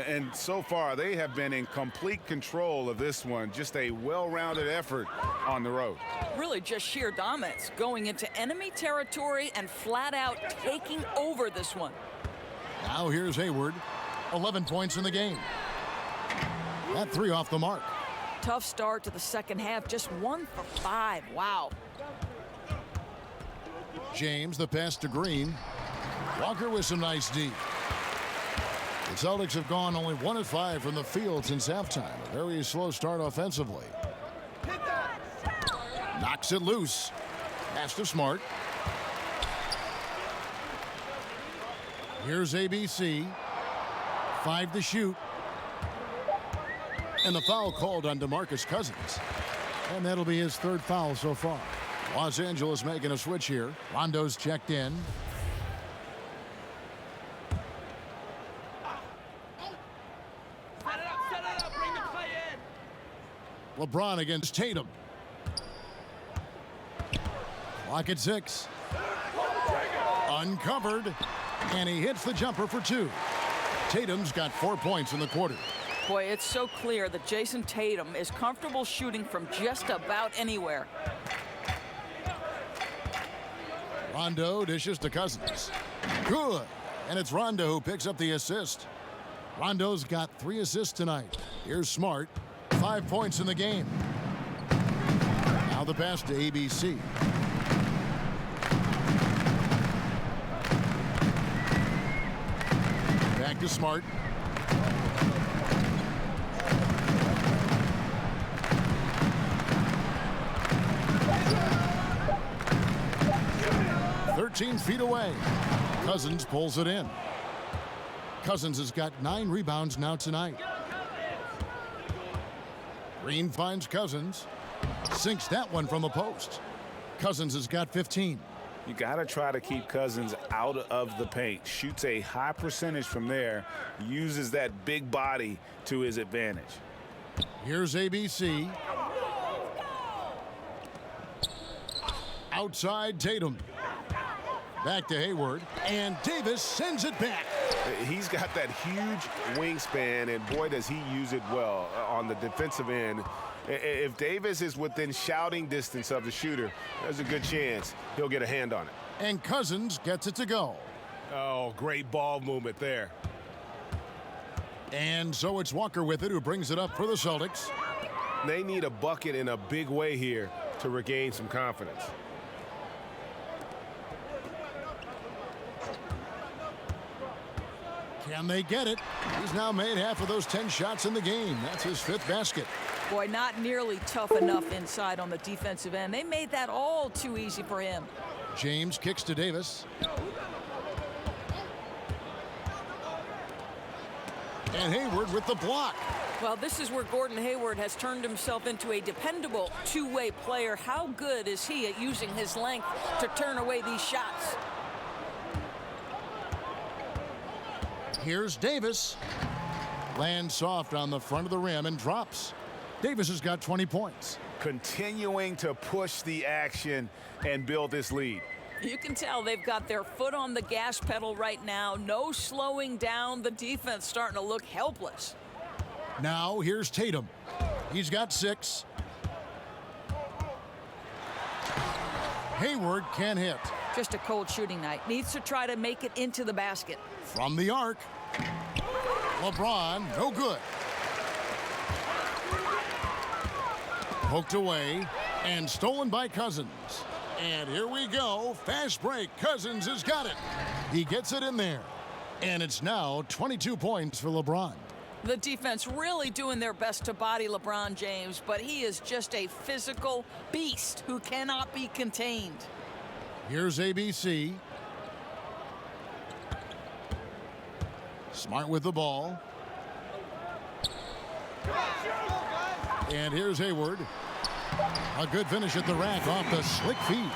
And so far, they have been in complete control of this one. Just a well-rounded effort on the road. Really just sheer dominance, going into enemy territory and flat out taking over this one. Now here's Hayward, 11 points in the game. That 3 off the mark. Tough start to the second half, just 1 for 5. Wow. James, the pass to Green. Walker with some nice D. The Celtics have gone only 1 of 5 from the field since halftime. A very slow start offensively. Knocks it loose. Pass to Smart. Here's ABC. 5 to shoot. And the foul called on DeMarcus Cousins. And that'll be his 3rd foul so far. Los Angeles making a switch here. Rondo's checked in. LeBron against Tatum. Clock at 6. Uncovered. And he hits the jumper for 2. Tatum's got 4 points in the quarter. Boy, it's so clear that Jason Tatum is comfortable shooting from just about anywhere. Rondo dishes to Cousins. Good. And it's Rondo who picks up the assist. Rondo's got 3 assists tonight. Here's Smart. 5 points in the game. Now the pass to ABC. Back to Smart. Feet away. Cousins pulls it in. Cousins has got 9 rebounds now tonight. Green finds Cousins. Sinks that one from the post. Cousins has got 15. You got to try to keep Cousins out of the paint. Shoots a high percentage from there. Uses that big body to his advantage. Here's ABC. Outside Tatum. Back to Hayward, and Davis sends it back. He's got that huge wingspan, and boy, does he use it well on the defensive end. If Davis is within shouting distance of the shooter, there's a good chance he'll get a hand on it. And Cousins gets it to go. Oh, great ball movement there. And so it's Walker with it, who brings it up for the Celtics. They need a bucket in a big way here to regain some confidence. Can they get it? He's now made half of those 10 shots in the game. That's his 5th basket. Boy, not nearly tough enough inside on the defensive end. They made that all too easy for him. James kicks to Davis. And Hayward with the block. Well, this is where Gordon Hayward has turned himself into a dependable two-way player. How good is he at using his length to turn away these shots? Here's Davis. Lands soft on the front of the rim and drops. Davis has got 20 points. Continuing to push the action and build this lead. You can tell they've got their foot on the gas pedal right now. No slowing down. The defense starting to look helpless. Now here's Tatum. He's got 6. Hayward can't hit. Just a cold shooting night. Needs to try to make it into the basket. From the arc. LeBron, no good. Poked away and stolen by Cousins. And here we go. Fast break. Cousins has got it. He gets it in there. And it's now 22 points for LeBron. The defense really doing their best to body LeBron James, but he is just a physical beast who cannot be contained. Here's ABC. Smart with the ball. And here's Hayward. A good finish at the rack off the slick feet.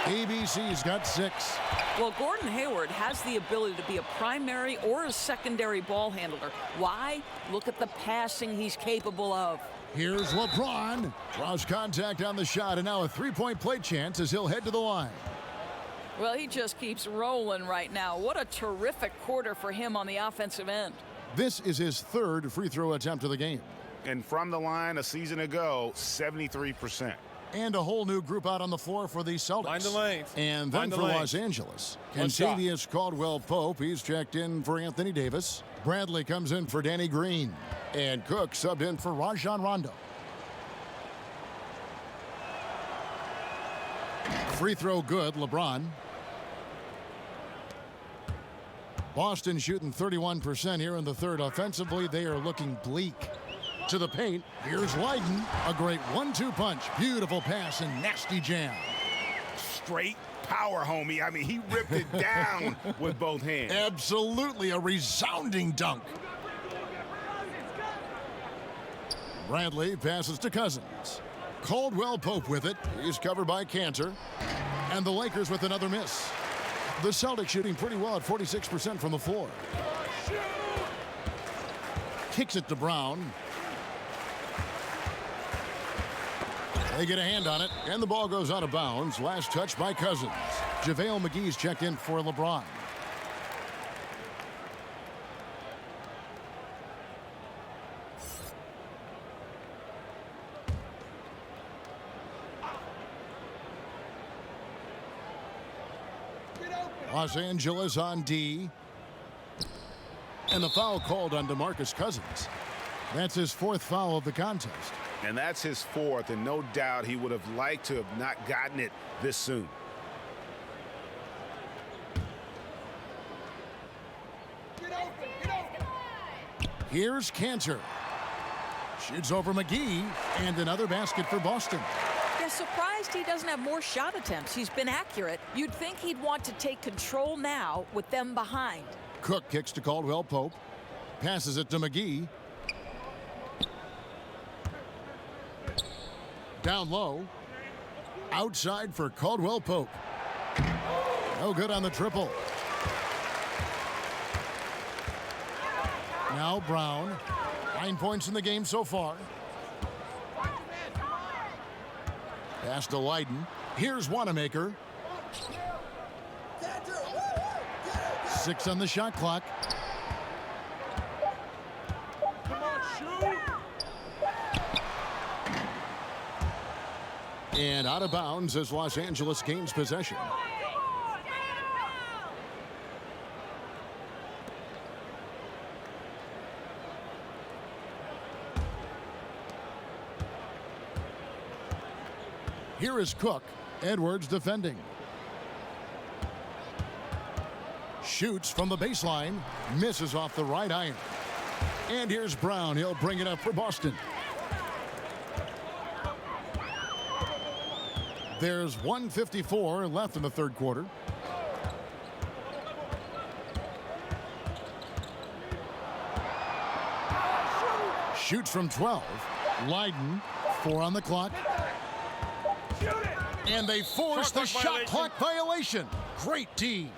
ABC's got 6. Well, Gordon Hayward has the ability to be a primary or a secondary ball handler. Why? Look at the passing he's capable of. Here's LeBron. Draws contact on the shot, and now a three-point play chance as he'll head to the line. Well, he just keeps rolling right now. What a terrific quarter for him on the offensive end. This is his 3rd free throw attempt of the game. And from the line a season ago, 73%. And a whole new group out on the floor for the Celtics. Find the lanes. And then for Los Angeles, Kentavious Caldwell-Pope. He's checked in for Anthony Davis. Bradley comes in for Danny Green. And Cook subbed in for Rajon Rondo. Free throw good, LeBron. Boston shooting 31% here in the 3rd. Offensively, they are looking bleak. To the paint, here's Leiden. A great 1-2 punch. Beautiful pass and nasty jam. Straight power, homie. I mean, he ripped it down with both hands. Absolutely a resounding dunk. Bradley passes to Cousins. Caldwell-Pope with it. He's covered by Cantor. And the Lakers with another miss. The Celtics shooting pretty well at 46% from the floor. Kicks it to Brown. They get a hand on it, and the ball goes out of bounds. Last touch by Cousins. JaVale McGee's checked in for LeBron. Los Angeles on D. And the foul called on DeMarcus Cousins. That's his 4th foul of the contest. And that's his 4th, and no doubt he would have liked to have not gotten it this soon. Here's Cantor. Shoots over McGee, and another basket for Boston. Yeah, surprised he doesn't have more shot attempts. He's been accurate. You'd think he'd want to take control now with them behind. Cook kicks to Caldwell-Pope. Passes it to McGee. Down low. Outside for Caldwell-Pope. No good on the triple. Now Brown. 9 points in the game so far. Pass to Leiden. Here's Wanamaker. 6 on the shot clock. Come on, shoot. And out of bounds as Los Angeles gains possession. Here is Cook. Edwards defending. Shoots from the baseline. Misses off the right iron. And here's Brown. He'll bring it up for Boston. There's 1:54 left in the third quarter. Shoots from 12. Leiden, 4 on the clock. And they force the shot clock violation. Great D.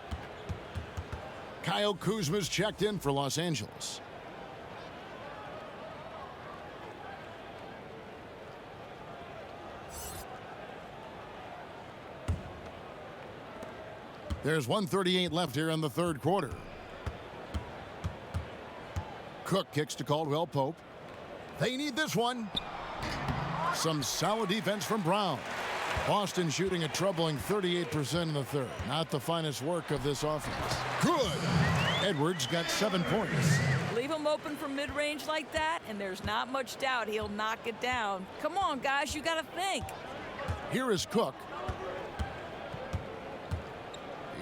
Kyle Kuzma's checked in for Los Angeles. There's 1:38 left here in the third quarter. Cook kicks to Caldwell Pope. They need this one. Some solid defense from Brown. Boston shooting a troubling 38% in the third. Not the finest work of this offense. Good. Edwards got 7 points. Leave him open from mid-range like that, and there's not much doubt he'll knock it down. Come on, guys, you got to think. Here is Cook.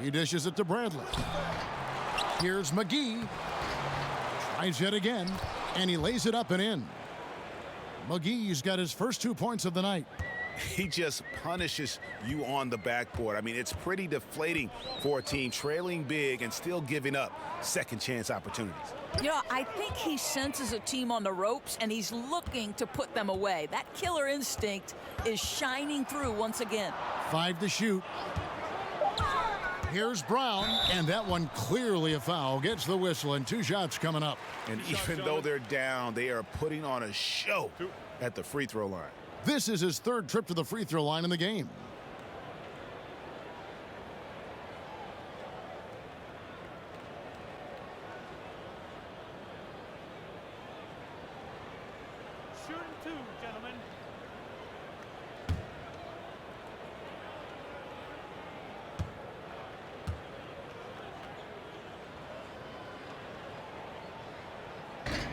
He dishes it to Bradley. Here's McGee. Tries it again, and he lays it up and in. McGee's got his first 2 points of the night. He just punishes you on the backboard. I mean, it's pretty deflating for a team trailing big and still giving up second chance opportunities. You know, I think he senses a team on the ropes, and he's looking to put them away. That killer instinct is shining through once again. 5 to shoot. Here's Brown, and that one clearly a foul. Gets the whistle, and 2 shots coming up. And even though they're down, they are putting on a show at the free throw line. This is his third trip to the free throw line in the game. Shooting 2, gentlemen.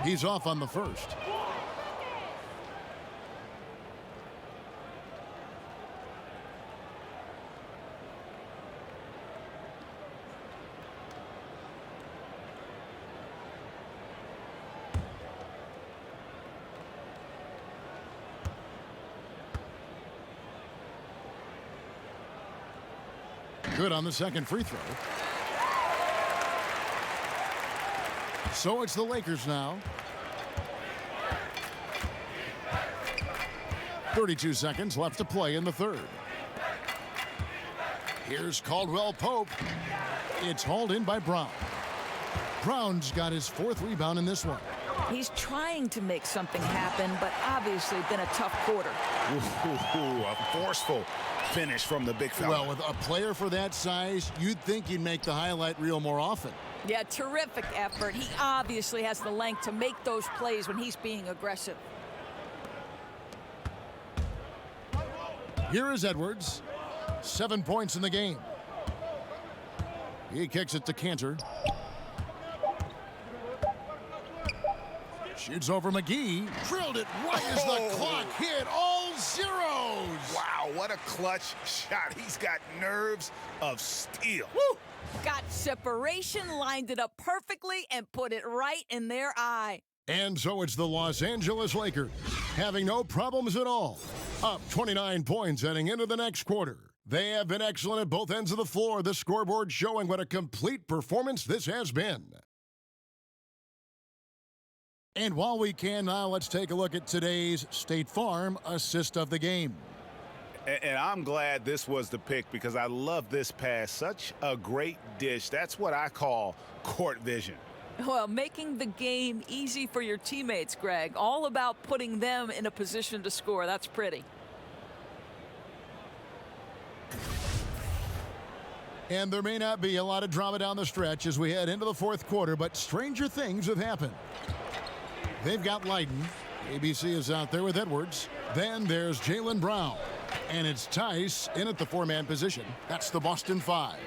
He's off on the first. Good on the second free throw. So it's the Lakers now. 32 seconds left to play in the third. Here's Caldwell Pope. It's hauled in by Brown. Brown's got his 4th rebound in this one. He's trying to make something happen, but obviously been a tough quarter. Ooh, a forceful finish from the big fella. Well, with a player for that size, you'd think he'd make the highlight reel more often. Yeah, terrific effort. He obviously has the length to make those plays when he's being aggressive. Here is Edwards. 7 points in the game. He kicks it to Cantor. Shoots over McGee. Drilled it right as the clock hit all zeros. Wow, what a clutch shot. He's got nerves of steel. Woo! Got separation, lined it up perfectly, and put it right in their eye. And so it's the Los Angeles Lakers, having no problems at all. Up 29 points heading into the next quarter. They have been excellent at both ends of the floor, the scoreboard showing what a complete performance this has been. And while we can now, let's take a look at today's State Farm assist of the game. And I'm glad this was the pick because I love this pass. Such a great dish. That's what I call court vision. Well, making the game easy for your teammates, Greg. All about putting them in a position to score. That's pretty. And there may not be a lot of drama down the stretch as we head into the fourth quarter, but stranger things have happened. They've got Leiden. ABC is out there with Edwards. Then there's Jaylen Brown. And it's Tice in at the four-man position. That's the Boston Five.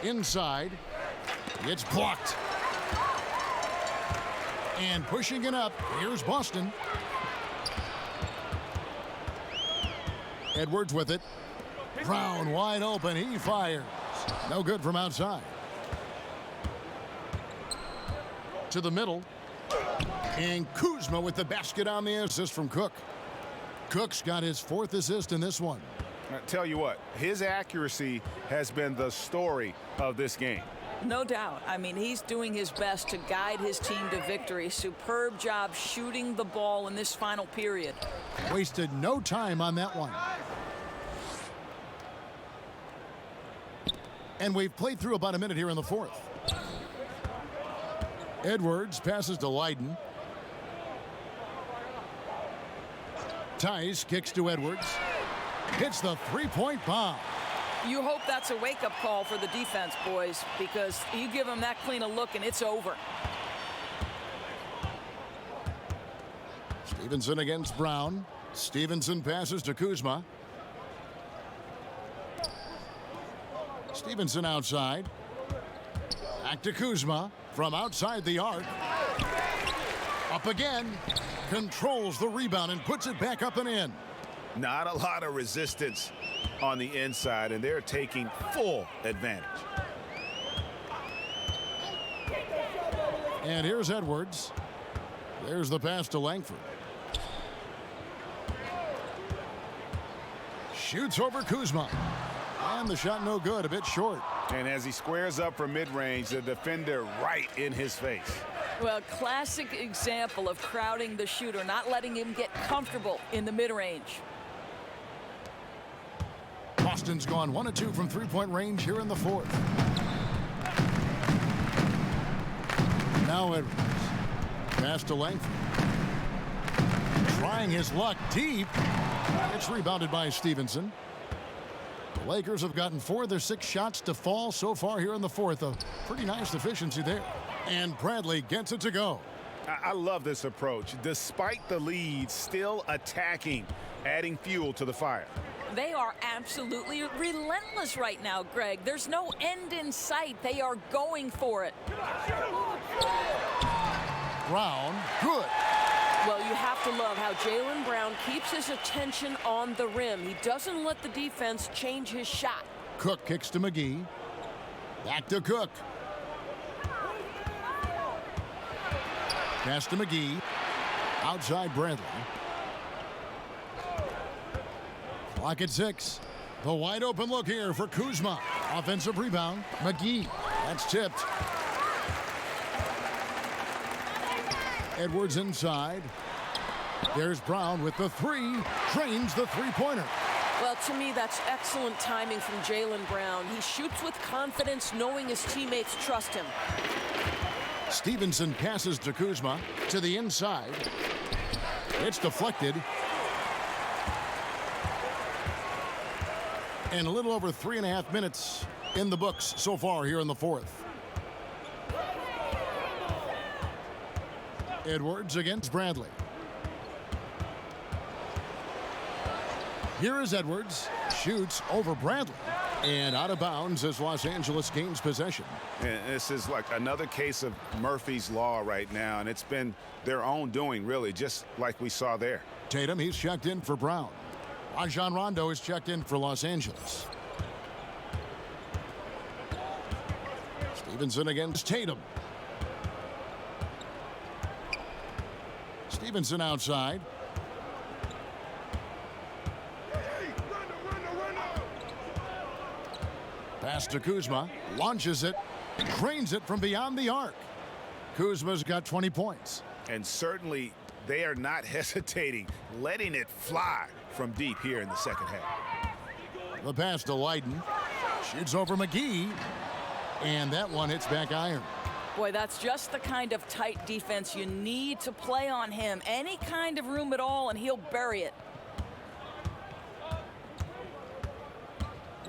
Inside, it's blocked. And pushing it up, here's Boston. Edwards with it. Brown wide open, he fires. No good from outside. To the middle. And Kuzma with the basket on the assist from Cook. Cook's got his fourth assist in this one. I tell you what, his accuracy has been the story of this game. No doubt. I mean, he's doing his best to guide his team to victory. Superb job shooting the ball in this final period. Wasted no time on that one. And we've played through about a minute here in the fourth. Edwards passes to Leiden. Tice kicks to Edwards. Hits the three-point bomb. You hope that's a wake-up call for the defense, boys, because you give them that clean a look and it's over. Stevenson against Brown. Stevenson passes to Kuzma. Stevenson outside. Back to Kuzma from outside the arc. Up again. Controls the rebound and puts it back up and in. Not a lot of resistance on the inside, and they're taking full advantage. And here's Edwards. There's the pass to Langford. Shoots over Kuzma. And the shot no good, a bit short. And as he squares up for mid-range, the defender right in his face. Well, classic example of crowding the shooter, not letting him get comfortable in the mid-range. Boston's gone 1 of 2 from three-point range here in the fourth. Now Edwards. Pass to Langford. Trying his luck deep. It's rebounded by Stevenson. The Lakers have gotten 4 of their 6 shots to fall so far here in the fourth. A pretty nice efficiency there. And Bradley gets it to go. I love this approach. Despite the lead, still attacking, adding fuel to the fire. They are absolutely relentless right now, Greg. There's no end in sight. They are going for it. Brown, good. Well, you have to love how Jaylen Brown keeps his attention on the rim. He doesn't let the defense change his shot. Cook kicks to McGee. Back to Cook. Pass to McGee. Outside Bradley. Clock at 6. The wide open look here for Kuzma. Offensive rebound. McGee. That's tipped. Edwards inside. There's Brown with the three. Drains the three-pointer. Well, to me, that's excellent timing from Jaylen Brown. He shoots with confidence, knowing his teammates trust him. Stevenson passes to Kuzma to the inside. It's deflected. And a little over 3.5 minutes in the books so far here in the fourth. Edwards against Bradley. Here is Edwards. Shoots over Bradley. And out of bounds as Los Angeles gains possession. And this is like another case of Murphy's Law right now, and it's been their own doing, really, just like we saw there. Tatum, he's checked in for Brown. Rajon Rondo is checked in for Los Angeles. Stevenson against Tatum. Stevenson outside. Pass to Kuzma. Launches it. Drains it from beyond the arc. Kuzma's got 20 points. And certainly they are not hesitating, letting it fly from deep here in the second half. The pass to Leiden. Shoots over McGee. And that one hits back iron. Boy, that's just the kind of tight defense you need to play on him. Any kind of room at all, and he'll bury it.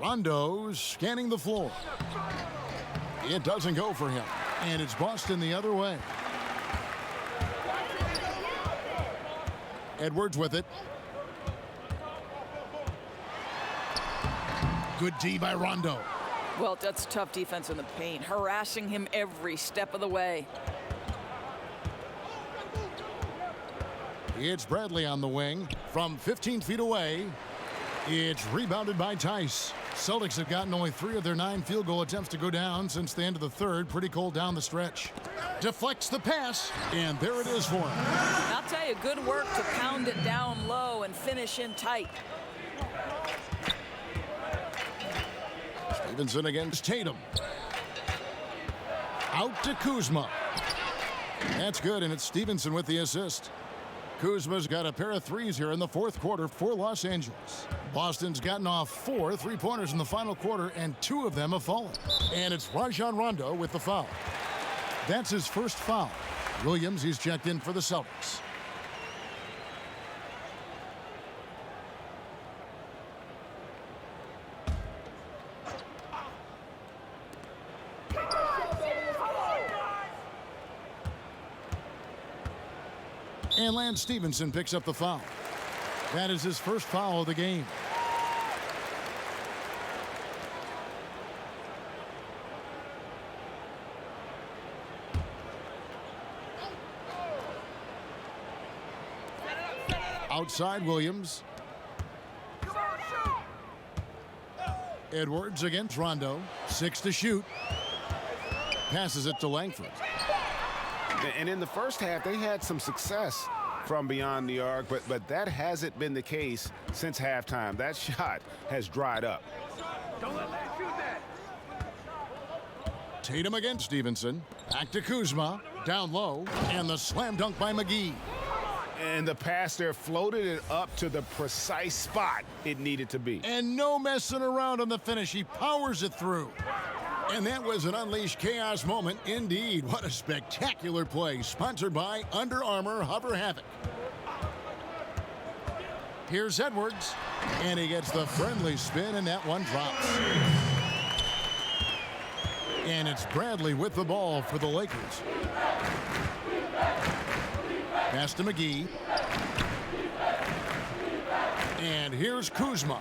Rondo scanning the floor. It doesn't go for him, and it's Boston the other way. Edwards with it. Good D by Rondo. Well, that's tough defense in the paint, harassing him every step of the way. It's Bradley on the wing from 15 feet away. It's rebounded by Tice. Celtics have gotten only 3 of their 9 field goal attempts to go down since the end of the third. Pretty cold down the stretch. Deflects the pass, and there it is for him. I'll tell you, good work to pound it down low and finish in tight. Stevenson against Tatum. Out to Kuzma. That's good, and it's Stevenson with the assist. Kuzma's got a pair of threes here in the fourth quarter for Los Angeles. Boston's gotten off 4 3-pointers in the final quarter, and 2 of them have fallen. And it's Rajon Rondo with the foul. That's his first foul. Williams, he's checked in for the Celtics. And Lance Stevenson picks up the foul. That is his first foul of the game. Outside Williams. Edwards against Rondo. 6 to shoot. Passes it to Langford. And in the first half, they had some success from beyond the arc, but that hasn't been the case since halftime. That shot has dried up. Don't let Lance shoot that. Tatum against Stevenson. Back to Kuzma. Down low. And the slam dunk by McGee. And the pass there floated it up to the precise spot it needed to be. And no messing around on the finish. He powers it through. And that was an unleashed chaos moment indeed. What a spectacular play. Sponsored by Under Armour Hover Havoc. Here's Edwards. And he gets the friendly spin, and that one drops. And it's Bradley with the ball for the Lakers. Pass to McGee. And here's Kuzma.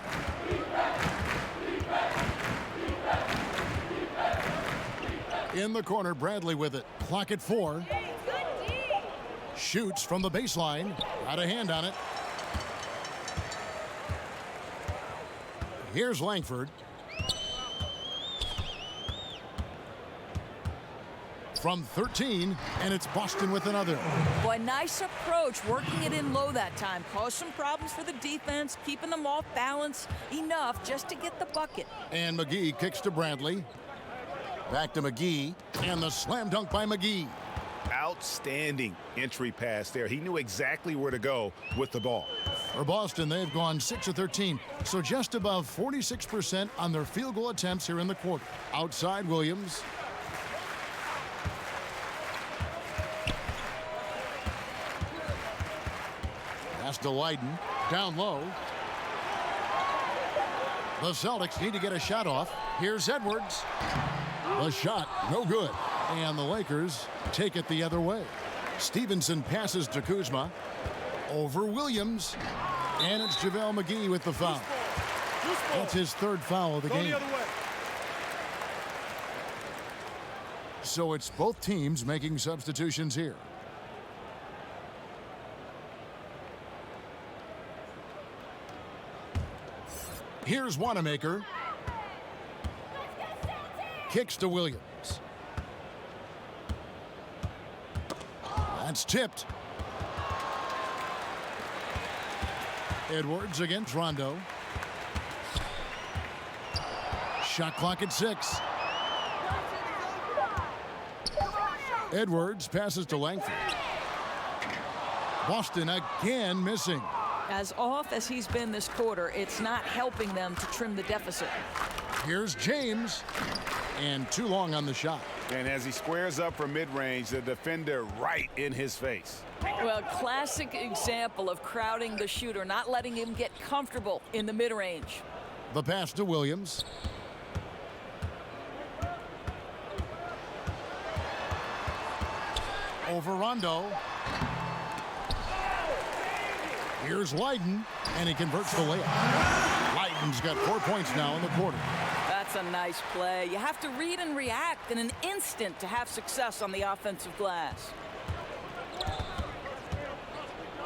In the corner, Bradley with it. Clock at 4. Shoots from the baseline. Got a hand on it. Here's Langford. From 13, and it's Boston with another. Boy, nice approach, working it in low that time. Caused some problems for the defense, keeping them off balance enough just to get the bucket. And McGee kicks to Bradley. Back to McGee, and the slam dunk by McGee. Outstanding entry pass there. He knew exactly where to go with the ball. For Boston, they've gone 6 of 13, so just above 46% on their field goal attempts here in the quarter. Outside Williams. Pass to Leiden. Down low. The Celtics need to get a shot off. Here's Edwards. The shot, no good. And the Lakers take it the other way. Stevenson passes to Kuzma. Over Williams. And it's JaVale McGee with the foul. That's his third foul of the game. So it's both teams making substitutions here. Here's Wanamaker. Kicks to Williams. That's tipped. Edwards against Rondo. Shot clock at 6. Edwards passes to Langford. Boston again missing. As off as he's been this quarter, it's not helping them to trim the deficit. Here's James. And too long on the shot. And as he squares up from mid-range, the defender right in his face. Well, classic example of crowding the shooter, not letting him get comfortable in the mid-range. The pass to Williams. Over Rondo. Here's Leiden, and he converts the layup. Leiden's got 4 points now in the quarter. That's a nice play. You have to read and react in an instant to have success on the offensive glass.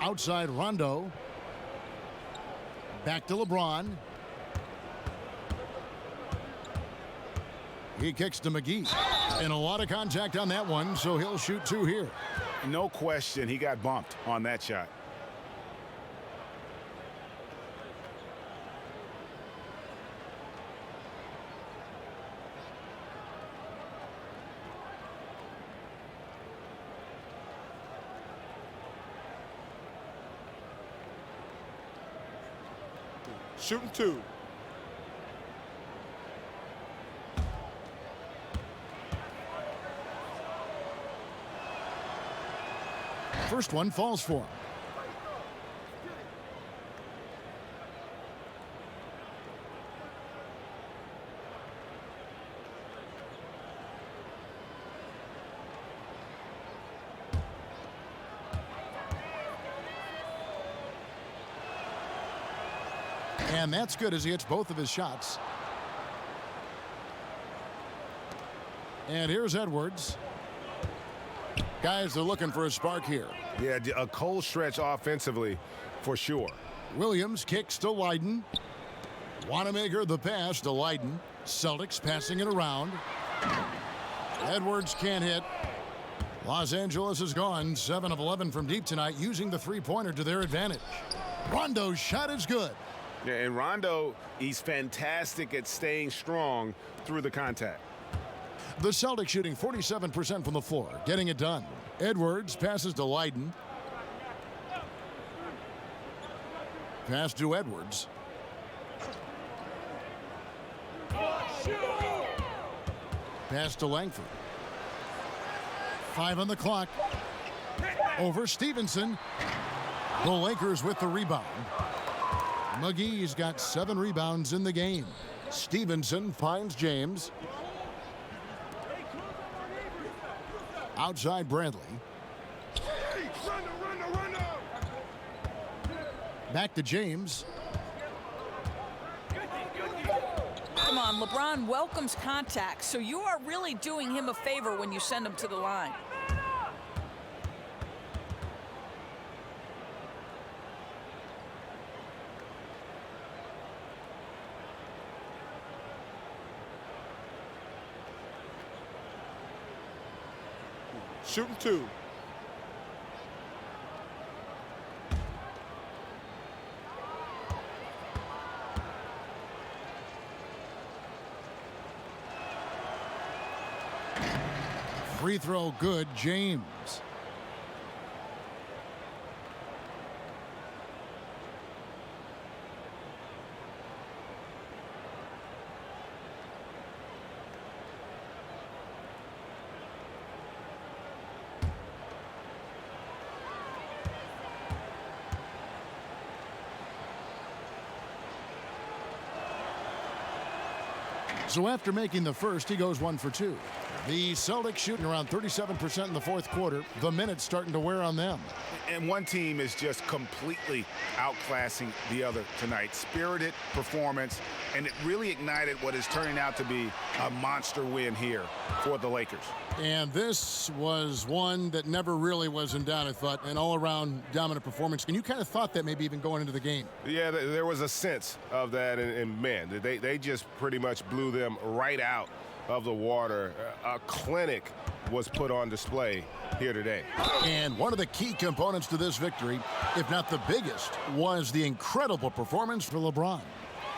Outside Rondo. Back to LeBron. He kicks to McGee. And a lot of contact on that one, so he'll shoot 2 here. No question, he got bumped on that shot. Shooting 2. First one falls for him. And that's good as he hits both of his shots. And here's Edwards. Guys, they're looking for a spark here. Yeah, a cold stretch offensively for sure. Williams kicks to Leiden. Wanamaker the pass to Leiden. Celtics passing it around. Edwards can't hit. Los Angeles is gone 7 of 11 from deep tonight, using the three-pointer to their advantage. Rondo's shot is good. Yeah, and Rondo, he's fantastic at staying strong through the contact. The Celtics shooting 47% from the floor, getting it done. Edwards passes to Leiden. Pass to Edwards. Pass to Langford. 5 on the clock. Over Stevenson. The Lakers with the rebound. McGee's got 7 rebounds in the game. Stevenson finds James. Outside Bradley. Back to James. Come on, LeBron welcomes contact, so you are really doing him a favor when you send him to the line. Shooting 2. Free throw good, James. So after making the first, he goes 1 for 2. The Celtics shooting around 37% in the fourth quarter. The minutes starting to wear on them. And one team is just completely outclassing the other tonight. Spirited performance, and it really ignited what is turning out to be a monster win here for the Lakers. And this was one that never really was in doubt, I thought, an all-around dominant performance. And you kind of thought that maybe even going into the game. Yeah, there was a sense of that, and man, they just pretty much blew them right out of the water. A clinic was put on display here today. And one of the key components to this victory, if not the biggest, was the incredible performance for LeBron.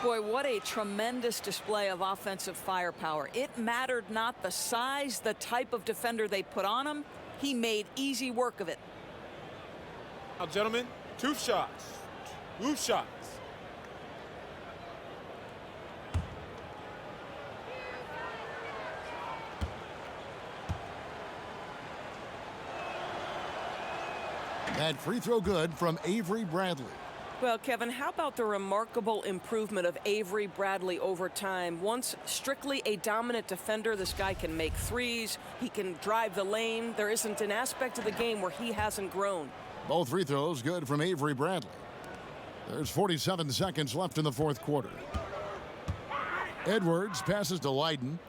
Boy, what a tremendous display of offensive firepower. It mattered not the size, the type of defender they put on him. He made easy work of it. Now, gentlemen, 2 shots. 2 shots. That free throw good from Avery Bradley. Well, Kevin, how about the remarkable improvement of Avery Bradley over time? Once strictly a dominant defender, this guy can make threes. He can drive the lane. There isn't an aspect of the game where he hasn't grown. Both free throws good from Avery Bradley. There's 47 seconds left in the fourth quarter. Edwards passes to Leiden.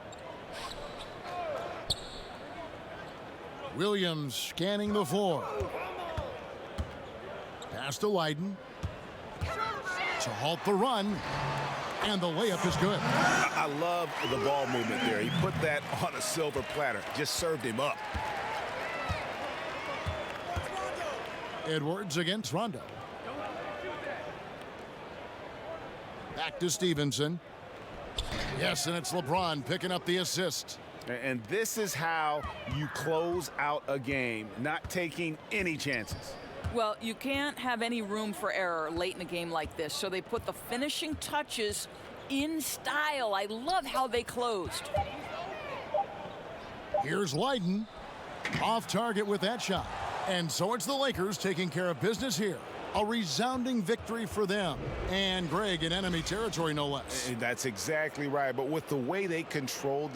Williams scanning the floor. Pass to Leiden. To halt the run. And the layup is good. I love the ball movement there. He put that on a silver platter. Just served him up. Edwards against Rondo. Back to Stevenson. Yes, and it's LeBron picking up the assist. And this is how you close out a game, not taking any chances. Well, you can't have any room for error late in a game like this, so they put the finishing touches in style. I love how they closed. Here's Leiden. Off target with that shot. And so it's the Lakers taking care of business here. A resounding victory for them. And Greg in enemy territory, no less. That's exactly right. But with the way they controlled